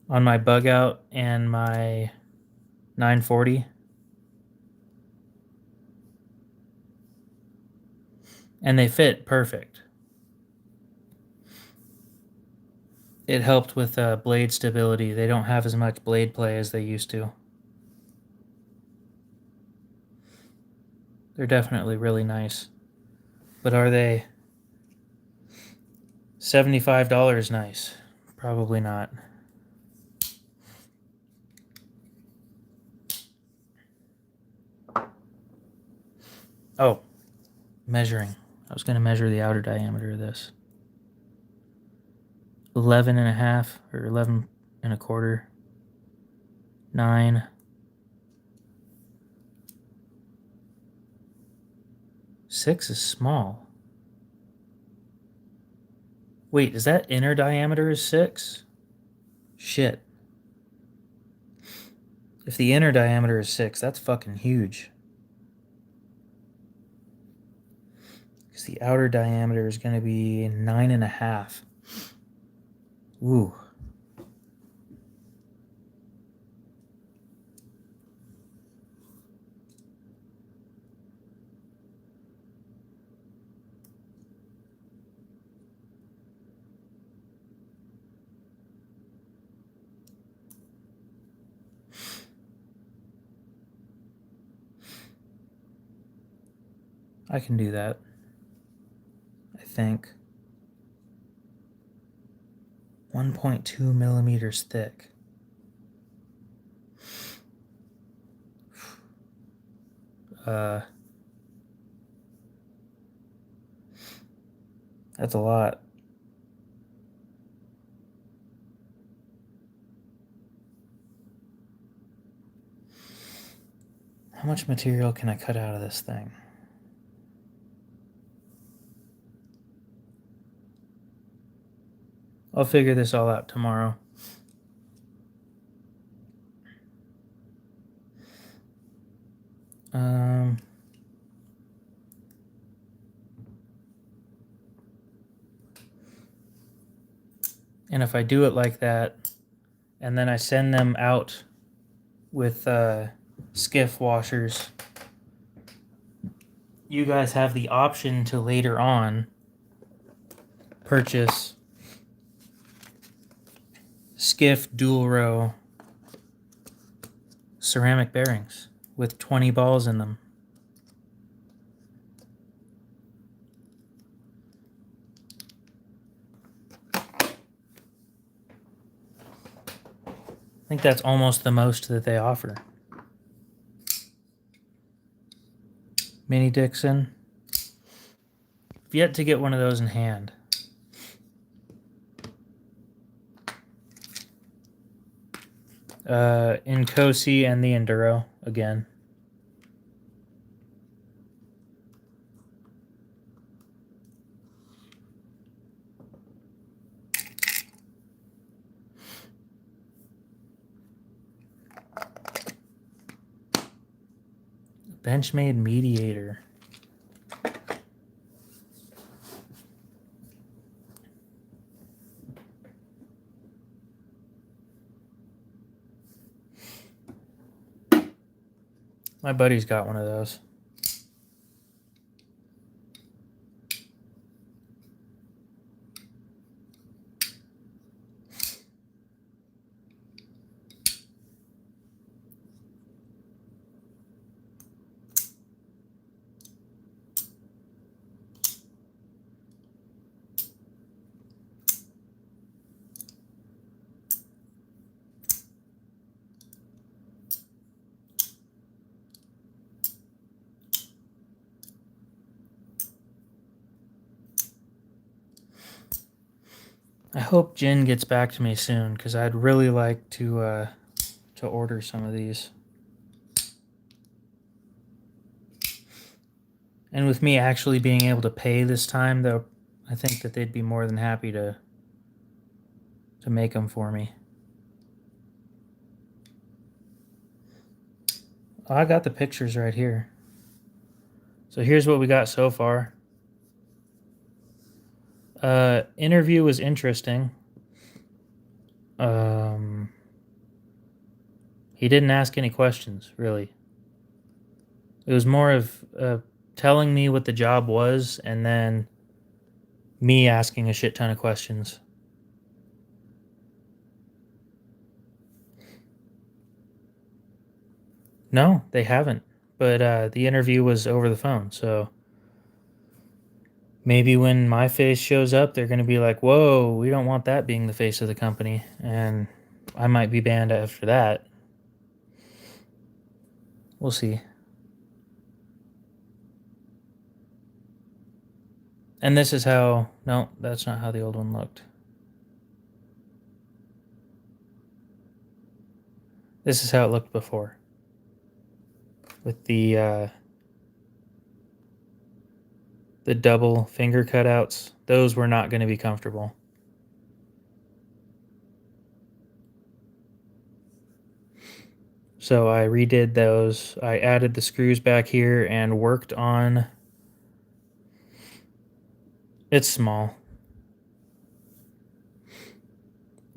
on my bug out and my 940. And they fit perfect. It helped with blade stability. They don't have as much blade play as they used to. They're definitely really nice. But are they $75 nice? Probably not. Oh, measuring. I was going to measure the outer diameter of this. 11 and a half or 11 and a quarter. 9. Six is small. Wait, is that inner diameter is 6? Shit. If the inner diameter is 6, that's fucking huge. Because the outer diameter is going to be 9 and a half. Ooh. I can do that, I think. 1.2 millimeters thick. That's a lot. How much material can I cut out of this thing? I'll figure this all out tomorrow. And if I do it like that, and then I send them out with skiff washers, you guys have the option to later on purchase skiff dual row ceramic bearings with 20 balls in them. I think that's almost the most that they offer. Mini Dixon. I've yet to get one of those in hand. Incosi and the Enduro again. Benchmade Mediator. My buddy's got one of those. I hope Jen gets back to me soon, because I'd really like to order some of these. And with me actually being able to pay this time, though, I think that they'd be more than happy to make them for me. Oh, I got the pictures right here. So here's what we got so far. Interview was interesting. He didn't ask any questions, really. It was more of telling me what the job was and then me asking a shit ton of questions. No, they haven't. But the interview was over the phone, so maybe when my face shows up, they're going to be like, whoa, we don't want that being the face of the company. And I might be banned after that. We'll see. And this is how... No, that's not how the old one looked. This is how it looked before. With the double finger cutouts. Those were not going to be comfortable. So I redid those. I added the screws back here and worked on... It's small.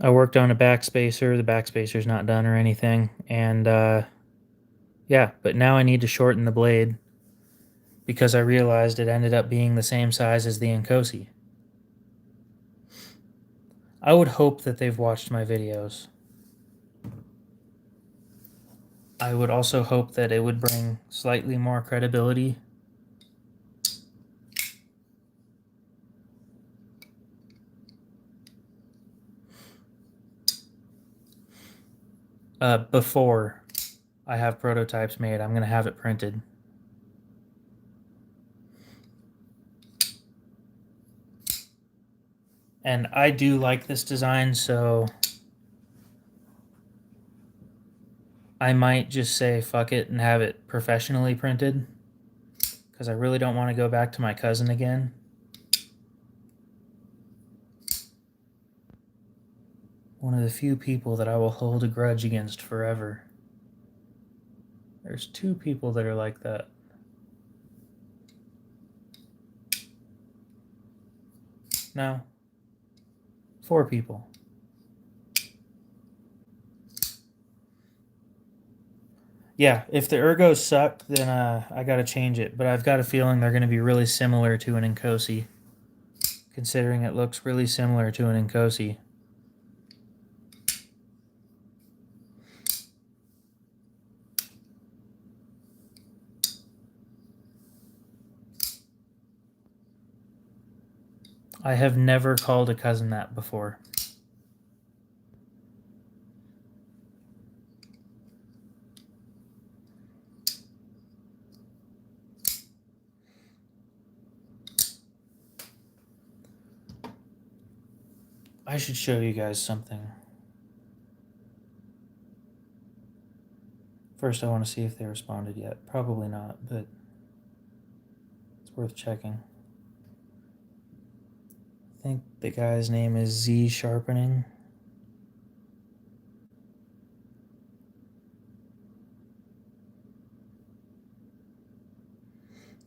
I worked on a backspacer. The backspacer's not done or anything. And yeah, but now I need to shorten the blade because I realized it ended up being the same size as the Incosi. I would hope that they've watched my videos. I would also hope that it would bring slightly more credibility Before I have prototypes made, I'm going to have it printed. And I do like this design, so I might just say fuck it and have it professionally printed, because I really don't want to go back to my cousin again. One of the few people that I will hold a grudge against forever. There's 2 people that are like that. No. 4 people. Yeah, if the ergos suck, then I gotta change it. But I've got a feeling they're going to be really similar to an Inkosi, considering it looks really similar to an Inkosi. I have never called a cousin that before. I should show you guys something. First, I want to see if they responded yet. Probably not, but it's worth checking. I think the guy's name is Z Sharpening.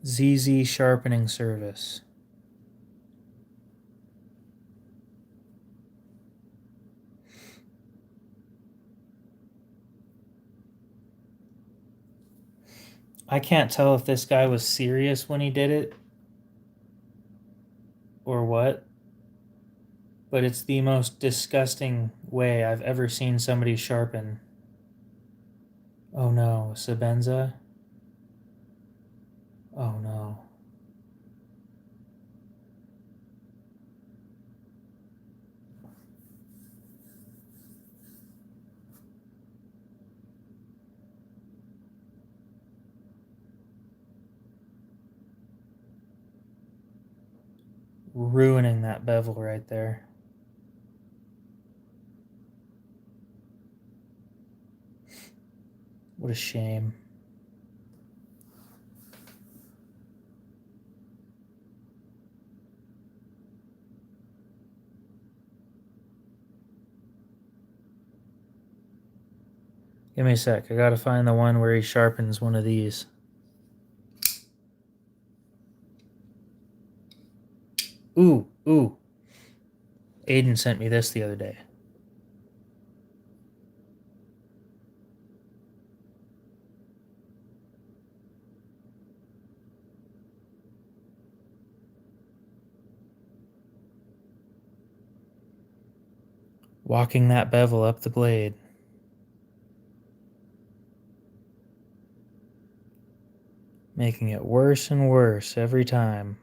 ZZ Sharpening Service. I can't tell if this guy was serious when he did it or what, but it's the most disgusting way I've ever seen somebody sharpen. Oh no, Sabenza? Oh no. Ruining that bevel right there. What a shame. Give me a sec. I gotta find the one where he sharpens one of these. Ooh, ooh. Aiden sent me this the other day. Walking that bevel up the blade. Making it worse and worse every time.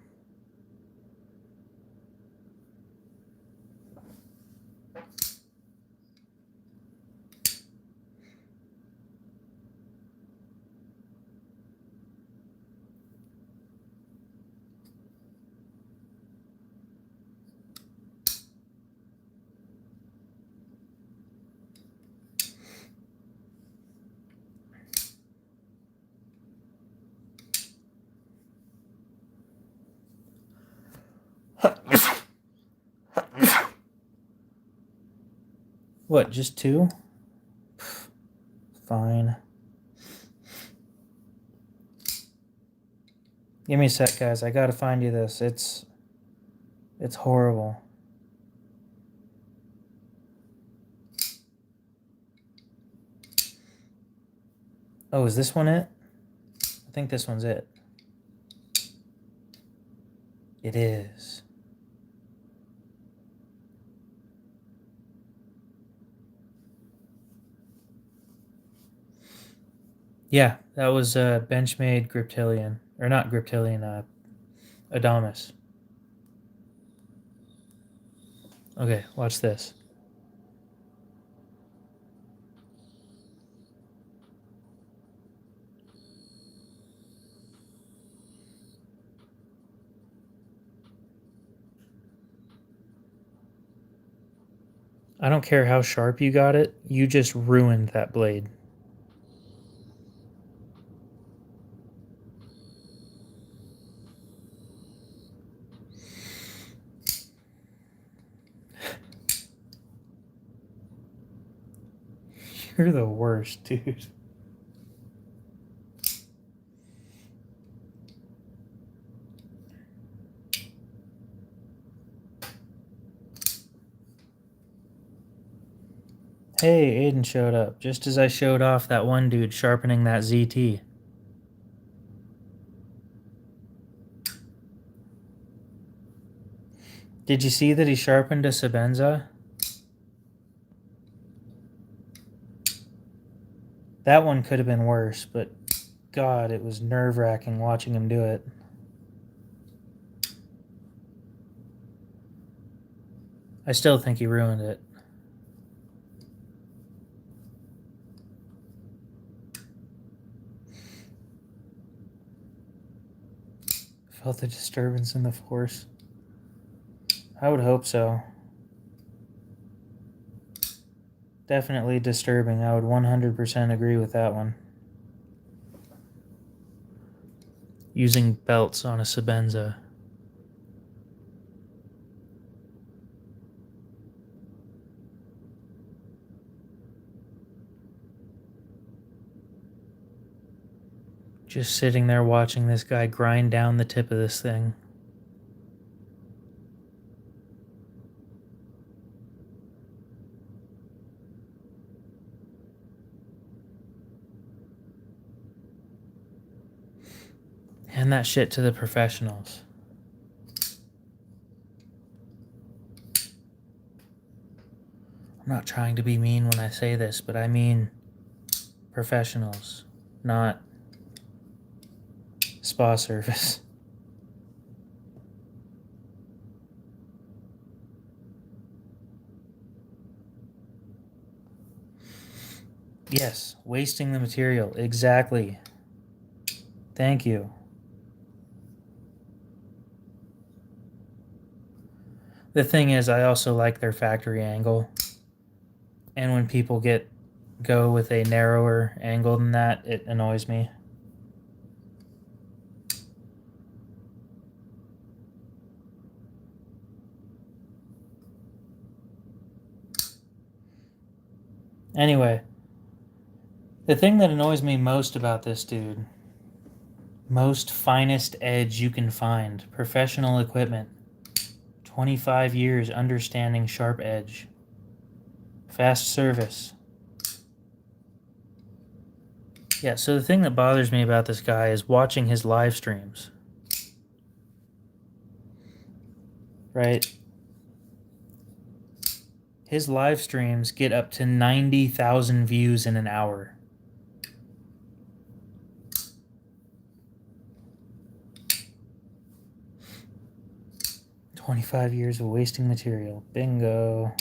What, just 2? Fine. Give me a sec, guys. I gotta find you this. It's horrible. Oh, is this one it? I think this one's it. It is. Yeah, that was Benchmade Griptilian. Or not Griptilian, Adamas. Okay, watch this. I don't care how sharp you got it, you just ruined that blade. You're the worst, dude. Hey, Aiden showed up, just as I showed off that one dude sharpening that ZT. Did you see that he sharpened a Sebenza? That one could have been worse, but God, it was nerve-wracking watching him do it. I still think he ruined it. Felt the disturbance in the force. I would hope so. Definitely disturbing. I would 100% agree with that one. Using belts on a Sebenza. Just sitting there watching this guy grind down the tip of this thing. Hand that shit to the professionals. I'm not trying to be mean when I say this, but I mean professionals, not spa service. Yes, wasting the material. Exactly. Thank you. The thing is, I also like their factory angle. And when people go with a narrower angle than that, it annoys me. Anyway, the thing that annoys me most about this dude, most finest edge you can find, professional equipment, 25 years understanding sharp edge, fast service. Yeah, so the thing that bothers me about this guy is watching his live streams. Right? His live streams get up to 90,000 views in an hour. "25 years of wasting material." Bingo.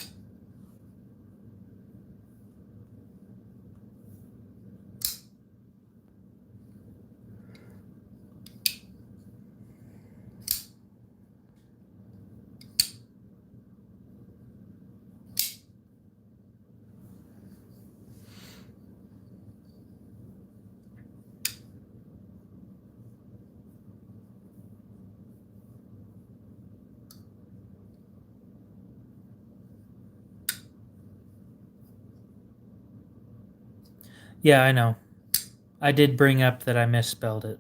Yeah, I know. I did bring up that I misspelled it.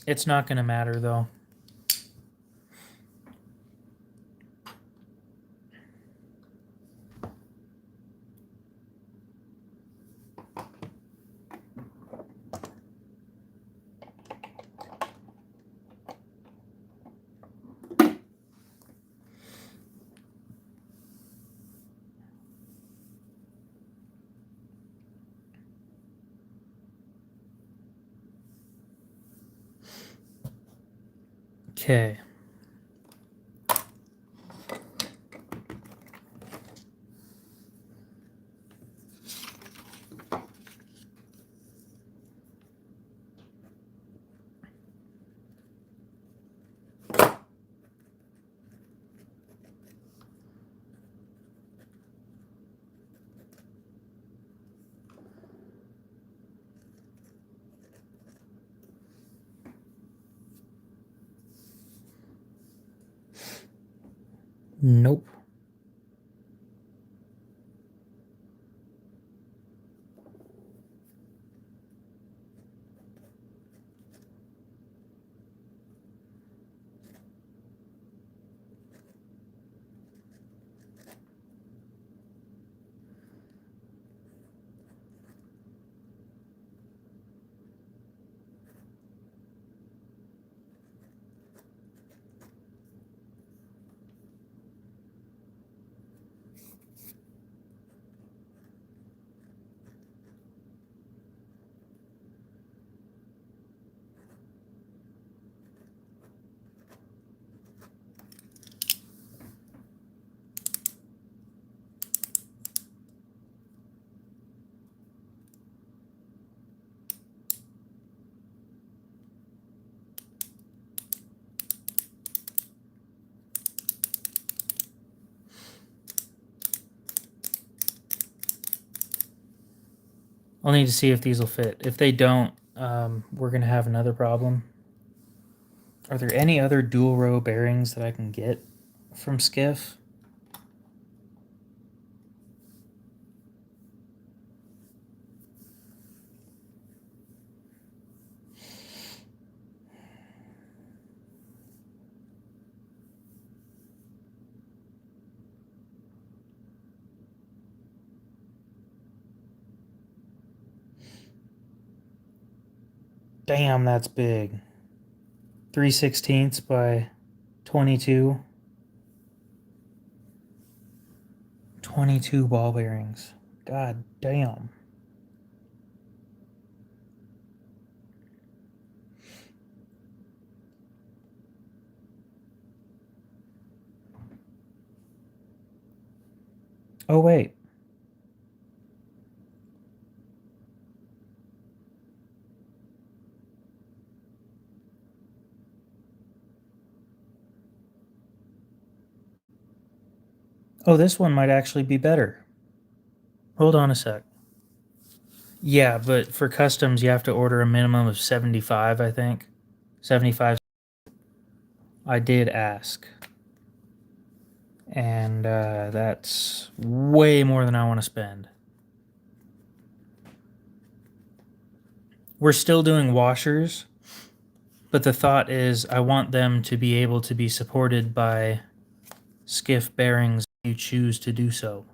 It's not going to matter, though. Okay. Nope. I'll need to see if these will fit. If they don't, we're going to have another problem. Are there any other dual row bearings that I can get from Skiff? Damn, that's big. 3/16 by 22. 22 ball bearings. God damn. Oh, wait. Oh, this one might actually be better. Hold on a sec. Yeah, but for customs, you have to order a minimum of 75, I think. 75. I did ask. And that's way more than I want to spend. We're still doing washers, but the thought is I want them to be able to be supported by Skiff bearings if you choose to do so.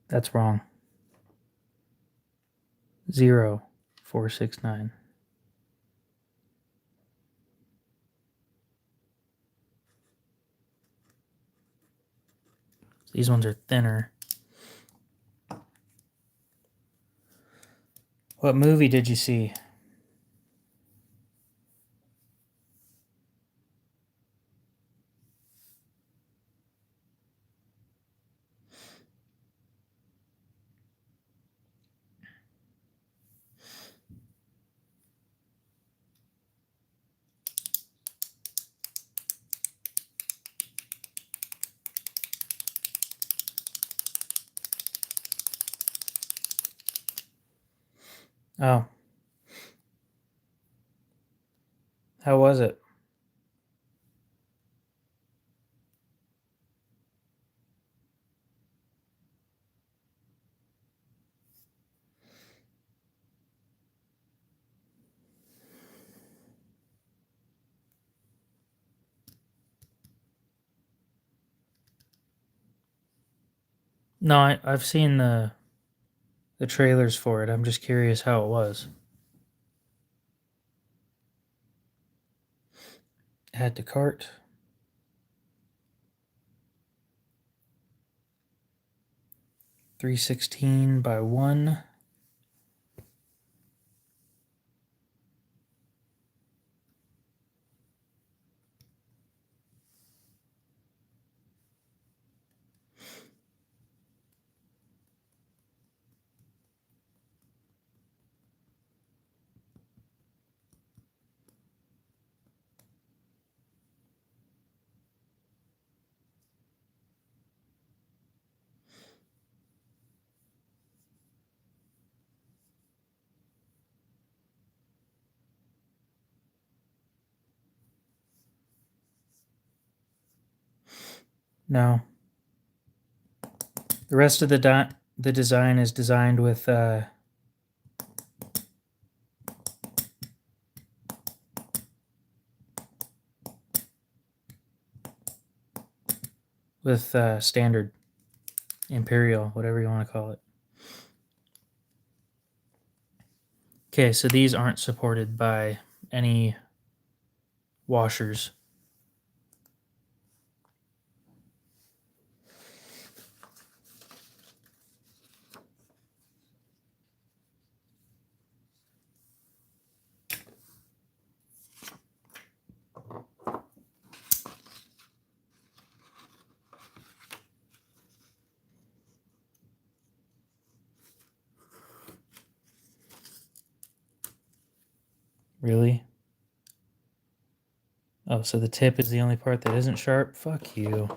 That's wrong. 0,469. These ones are thinner. What movie did you see? Oh. How was it? No, I've seen the trailers for it. I'm just curious how it was. Add to cart. $3.16 by $1. No. The rest of the design is designed with standard imperial, whatever you want to call it. Okay, so these aren't supported by any washers. Really? Oh, so the tip is the only part that isn't sharp? Fuck you.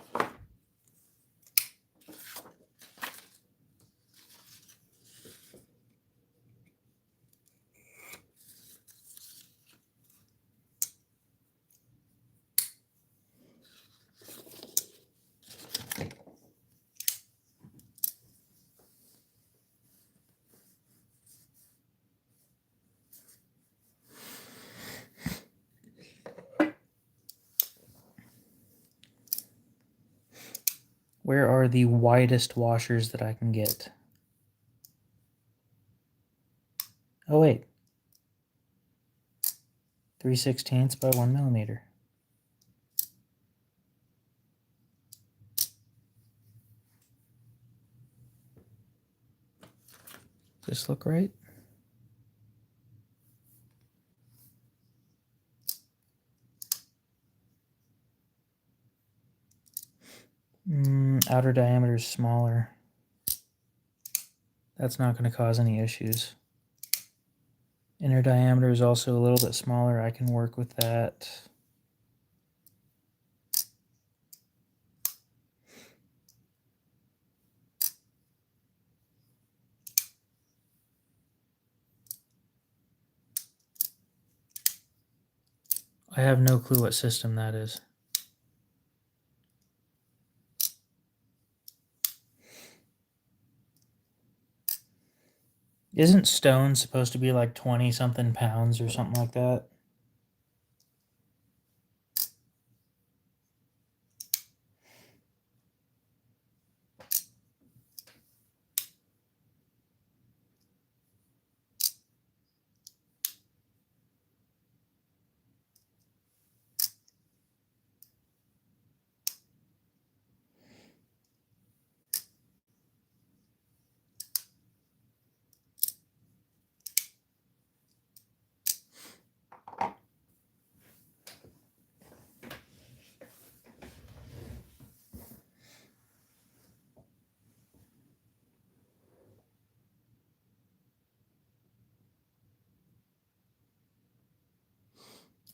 Where are the widest washers that I can get? Oh, wait. 3/16 by 1 millimeter. Does this look right? Outer diameter is smaller. That's not going to cause any issues. Inner diameter is also a little bit smaller. I can work with that. I have no clue what system that is. Isn't stone supposed to be like 20-something pounds or something like that?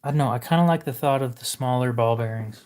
I don't know. I kind of like the thought of the smaller ball bearings.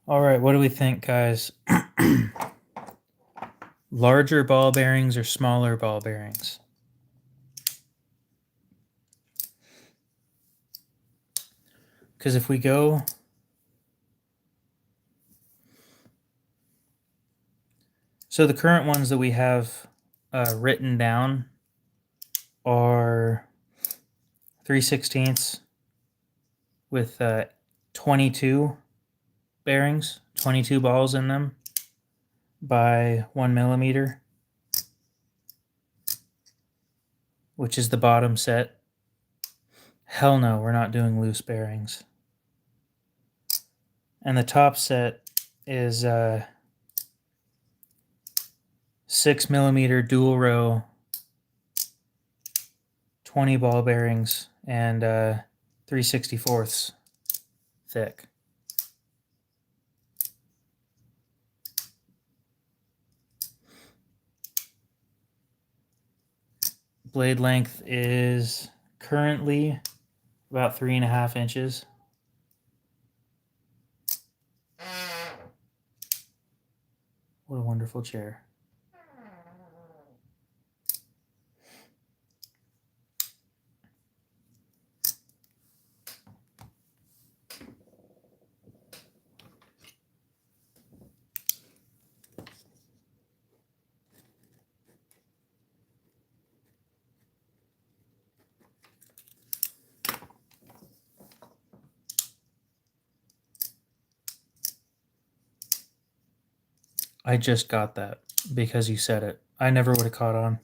All right, what do we think, guys? Larger ball bearings or smaller ball bearings? Because if we go... So the current ones that we have written down are 3/16 with 22 bearings, 22 balls in them by 1 millimeter, which is the bottom set. Hell no, we're not doing loose bearings. And the top set is 6 millimeter dual row, 20 ball bearings, and 3/64 thick. Blade length is currently about 3.5 inches. What a wonderful chair. I just got that because you said it. I never would have caught on.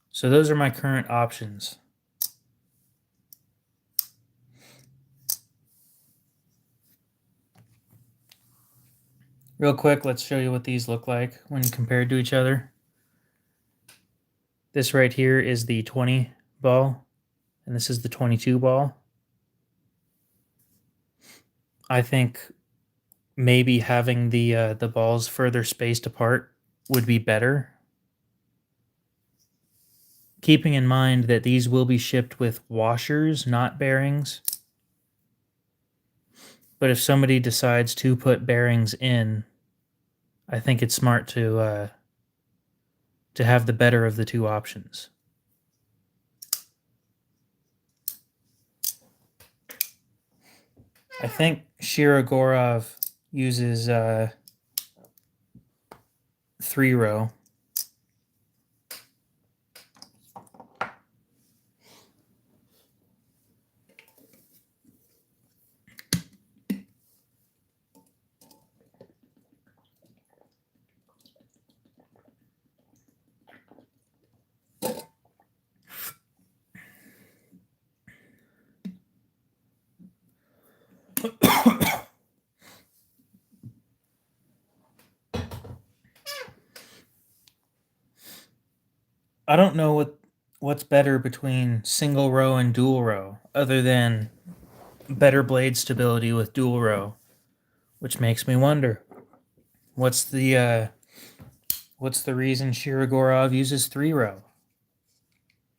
So those are my current options. Real quick, let's show you what these look like when compared to each other. This right here is the 20 ball, and this is the 22 ball. I think maybe having the balls further spaced apart would be better. Keeping in mind that these will be shipped with washers, not bearings. But if somebody decides to put bearings in, I think it's smart to have the better of the two options. I think Shirogorov uses 3-row. I don't know what's better between single row and dual row, other than better blade stability with dual row, which makes me wonder what's the reason Shirogorov uses 3-row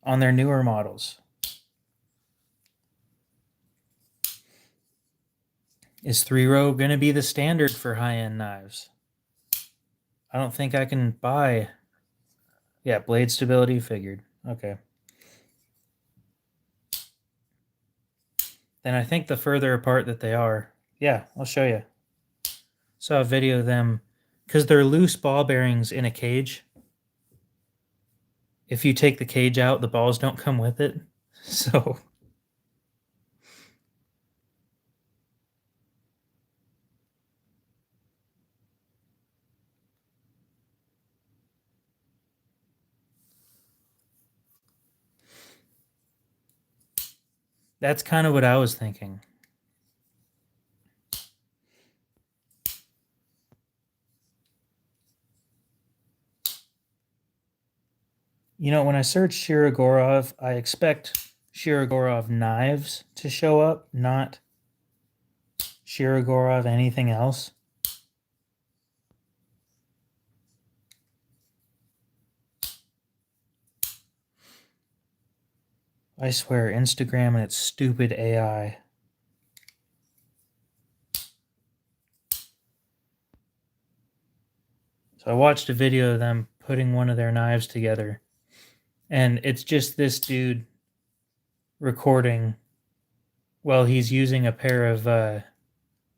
on their newer models. Is 3-row going to be the standard for high-end knives? I don't think I can buy... Yeah, blade stability figured. Okay. Then I think the further apart that they are... Yeah, I'll show you. Saw a video of them... Because they're loose ball bearings in a cage. If you take the cage out, the balls don't come with it. So... That's kind of what I was thinking. You know, when I search Shirogorov, I expect Shirogorov knives to show up, not Shirogorov anything else. I swear, Instagram and its stupid AI. So I watched a video of them putting one of their knives together, and it's just this dude recording while he's using a pair of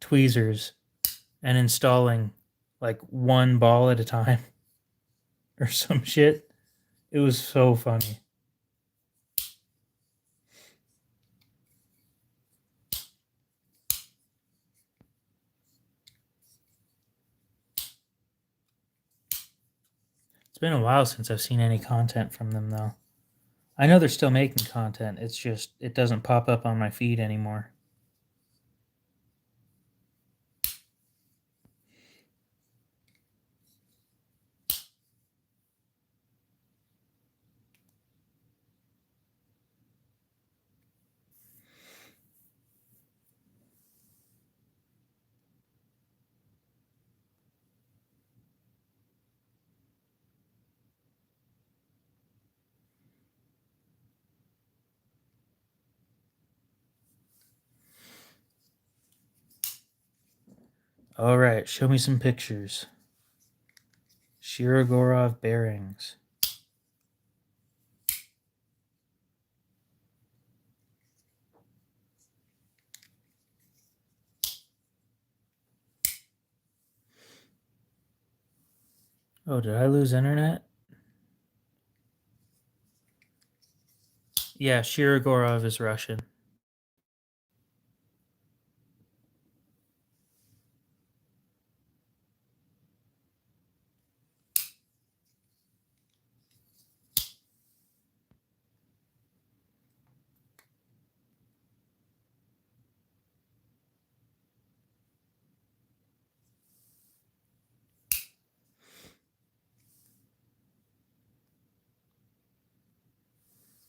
tweezers and installing like one ball at a time or some shit. It was so funny. It's been a while since I've seen any content from them, though. I know they're still making content. It's just, it doesn't pop up on my feed anymore. All right, show me some pictures. Shirogorov bearings. Oh, did I lose internet? Yeah, Shirogorov is Russian.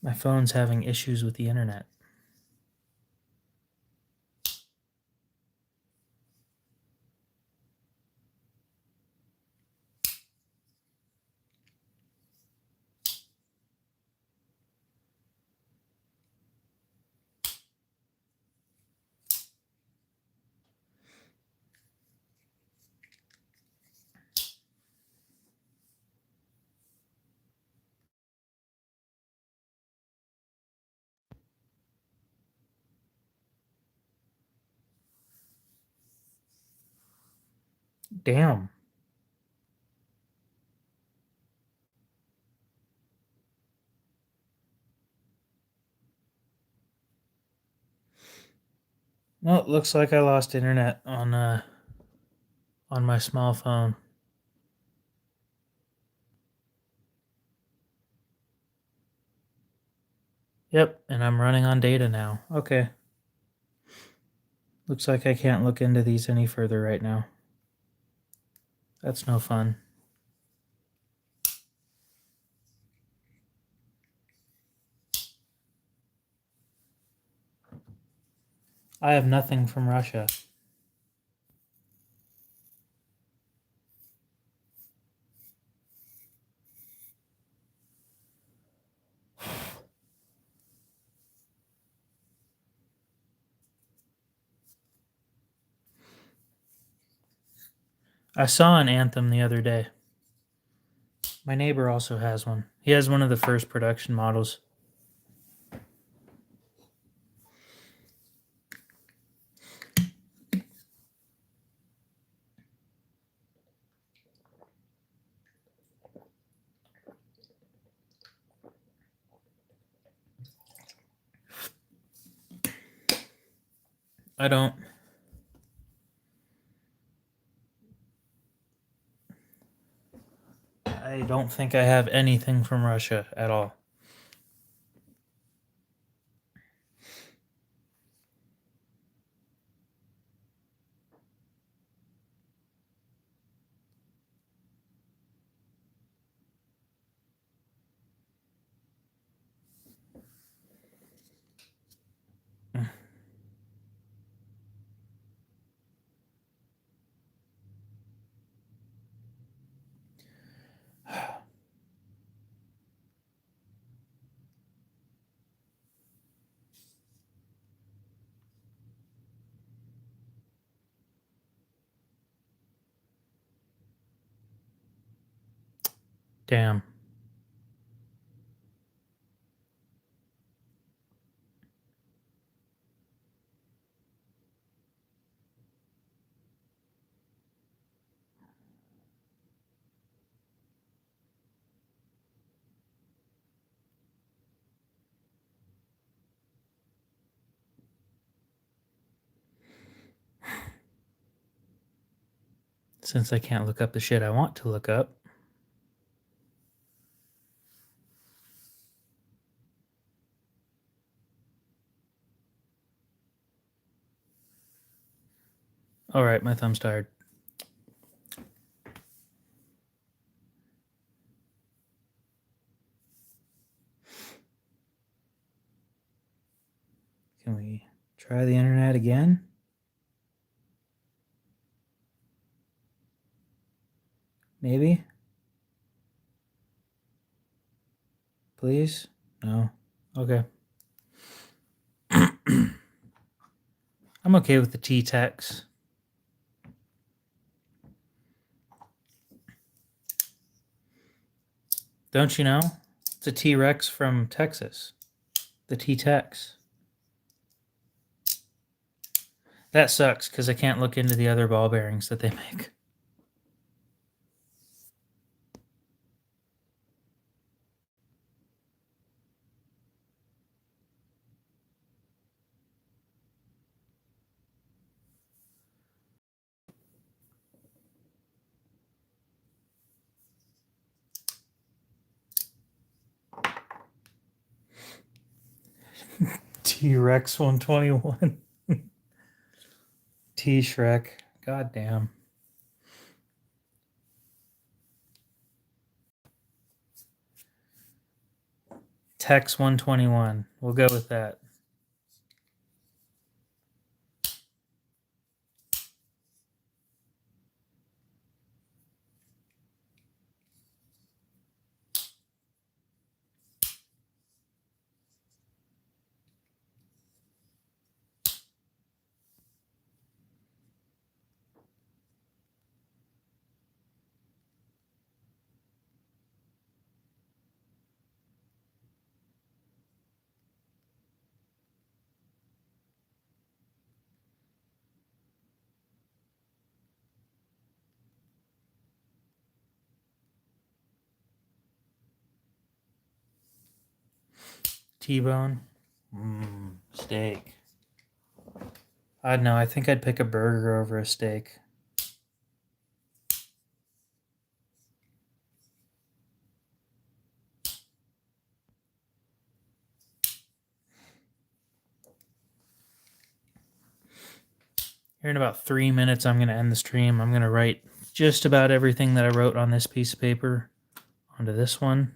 My phone's having issues with the internet. Damn. Well, it looks like I lost internet on my small phone. Yep, and I'm running on data now. Okay. Looks like I can't look into these any further right now. That's no fun. I have nothing from Russia. I saw an Anthem the other day. My neighbor also has one. He has one of the first production models. I don't. I don't think I have anything from Russia at all. Damn. Since I can't look up the shit I want to look up. All right, my thumb's tired. Can we try the internet again? Maybe? Please? No. Okay. I'm okay with the T-Tex. Don't you know? It's a T-Rex from Texas. The T-Tex. That sucks because I can't look into the other ball bearings that they make. T-Rex 121. T-Shrek. God damn. Tex 121. We'll go with that. T-bone. Steak. I don't know. I think I'd pick a burger over a steak. Here in about 3 minutes, I'm going to end the stream. I'm going to write just about everything that I wrote on this piece of paper onto this one.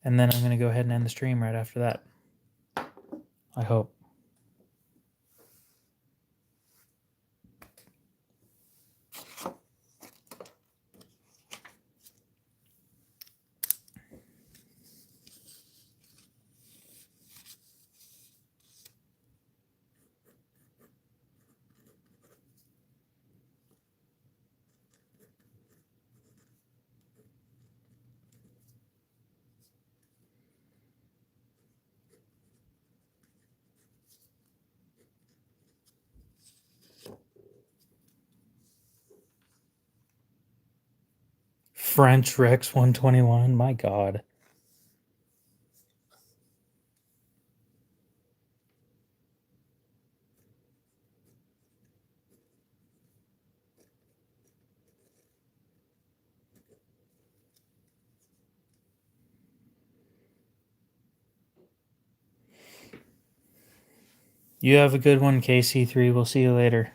And then I'm going to go ahead and end the stream right after that. I hope. French Rex 121. My God. You have a good one, KC3. We'll see you later.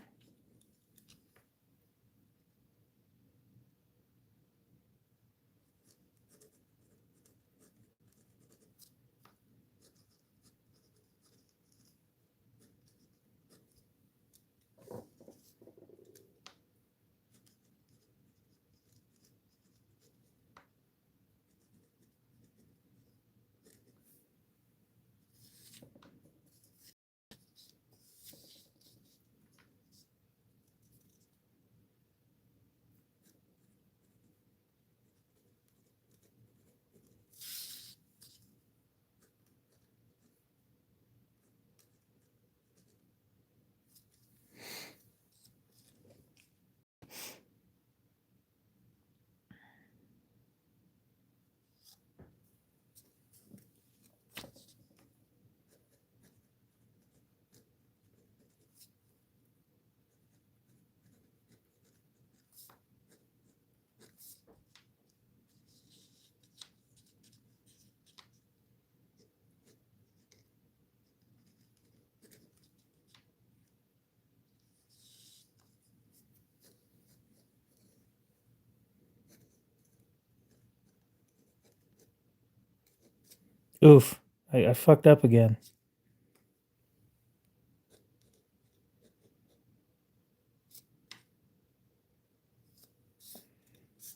Oof. I fucked up again.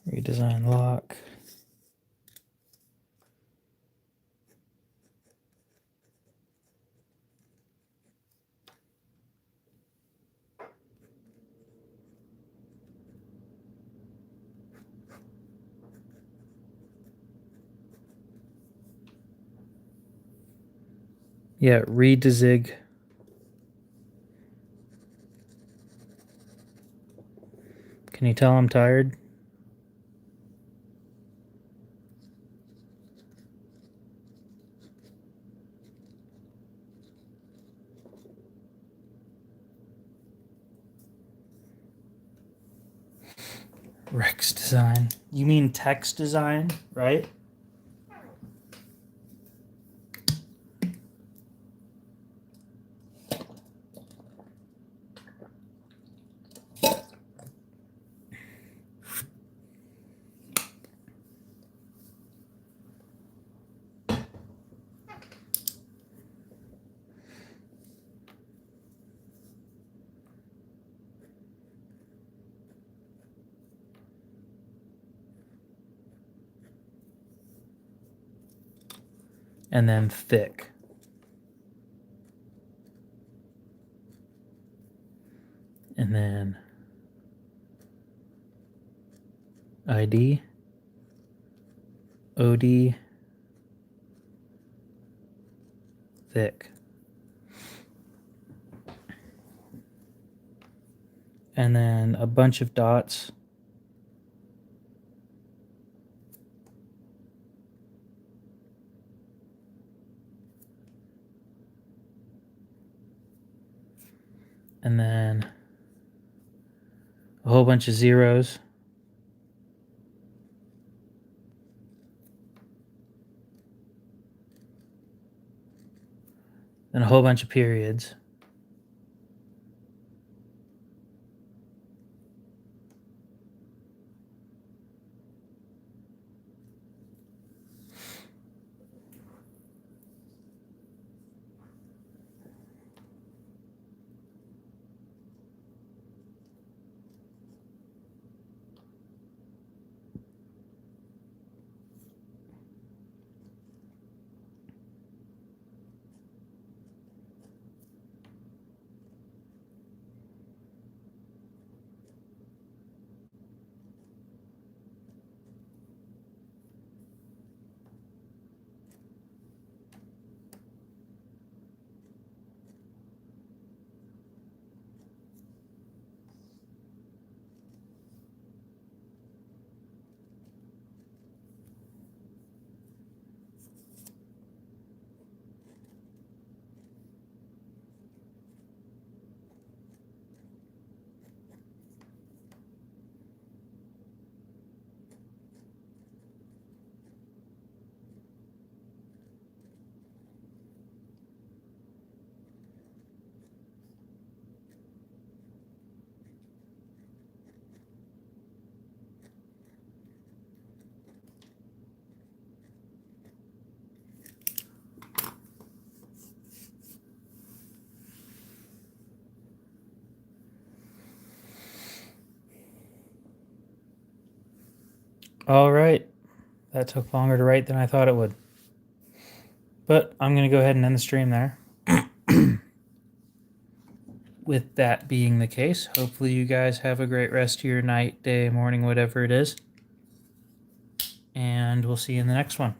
Redesign lock. Yeah, redezig. Can you tell I'm tired? Rex design. You mean text design, right? And then thick. And then ID, OD, thick. And then a bunch of dots. And then a whole bunch of zeros. And a whole bunch of periods. All right. That took longer to write than I thought it would. But I'm going to go ahead and end the stream there. With that being the case, hopefully you guys have a great rest of your night, day, morning, whatever it is. And we'll see you in the next one.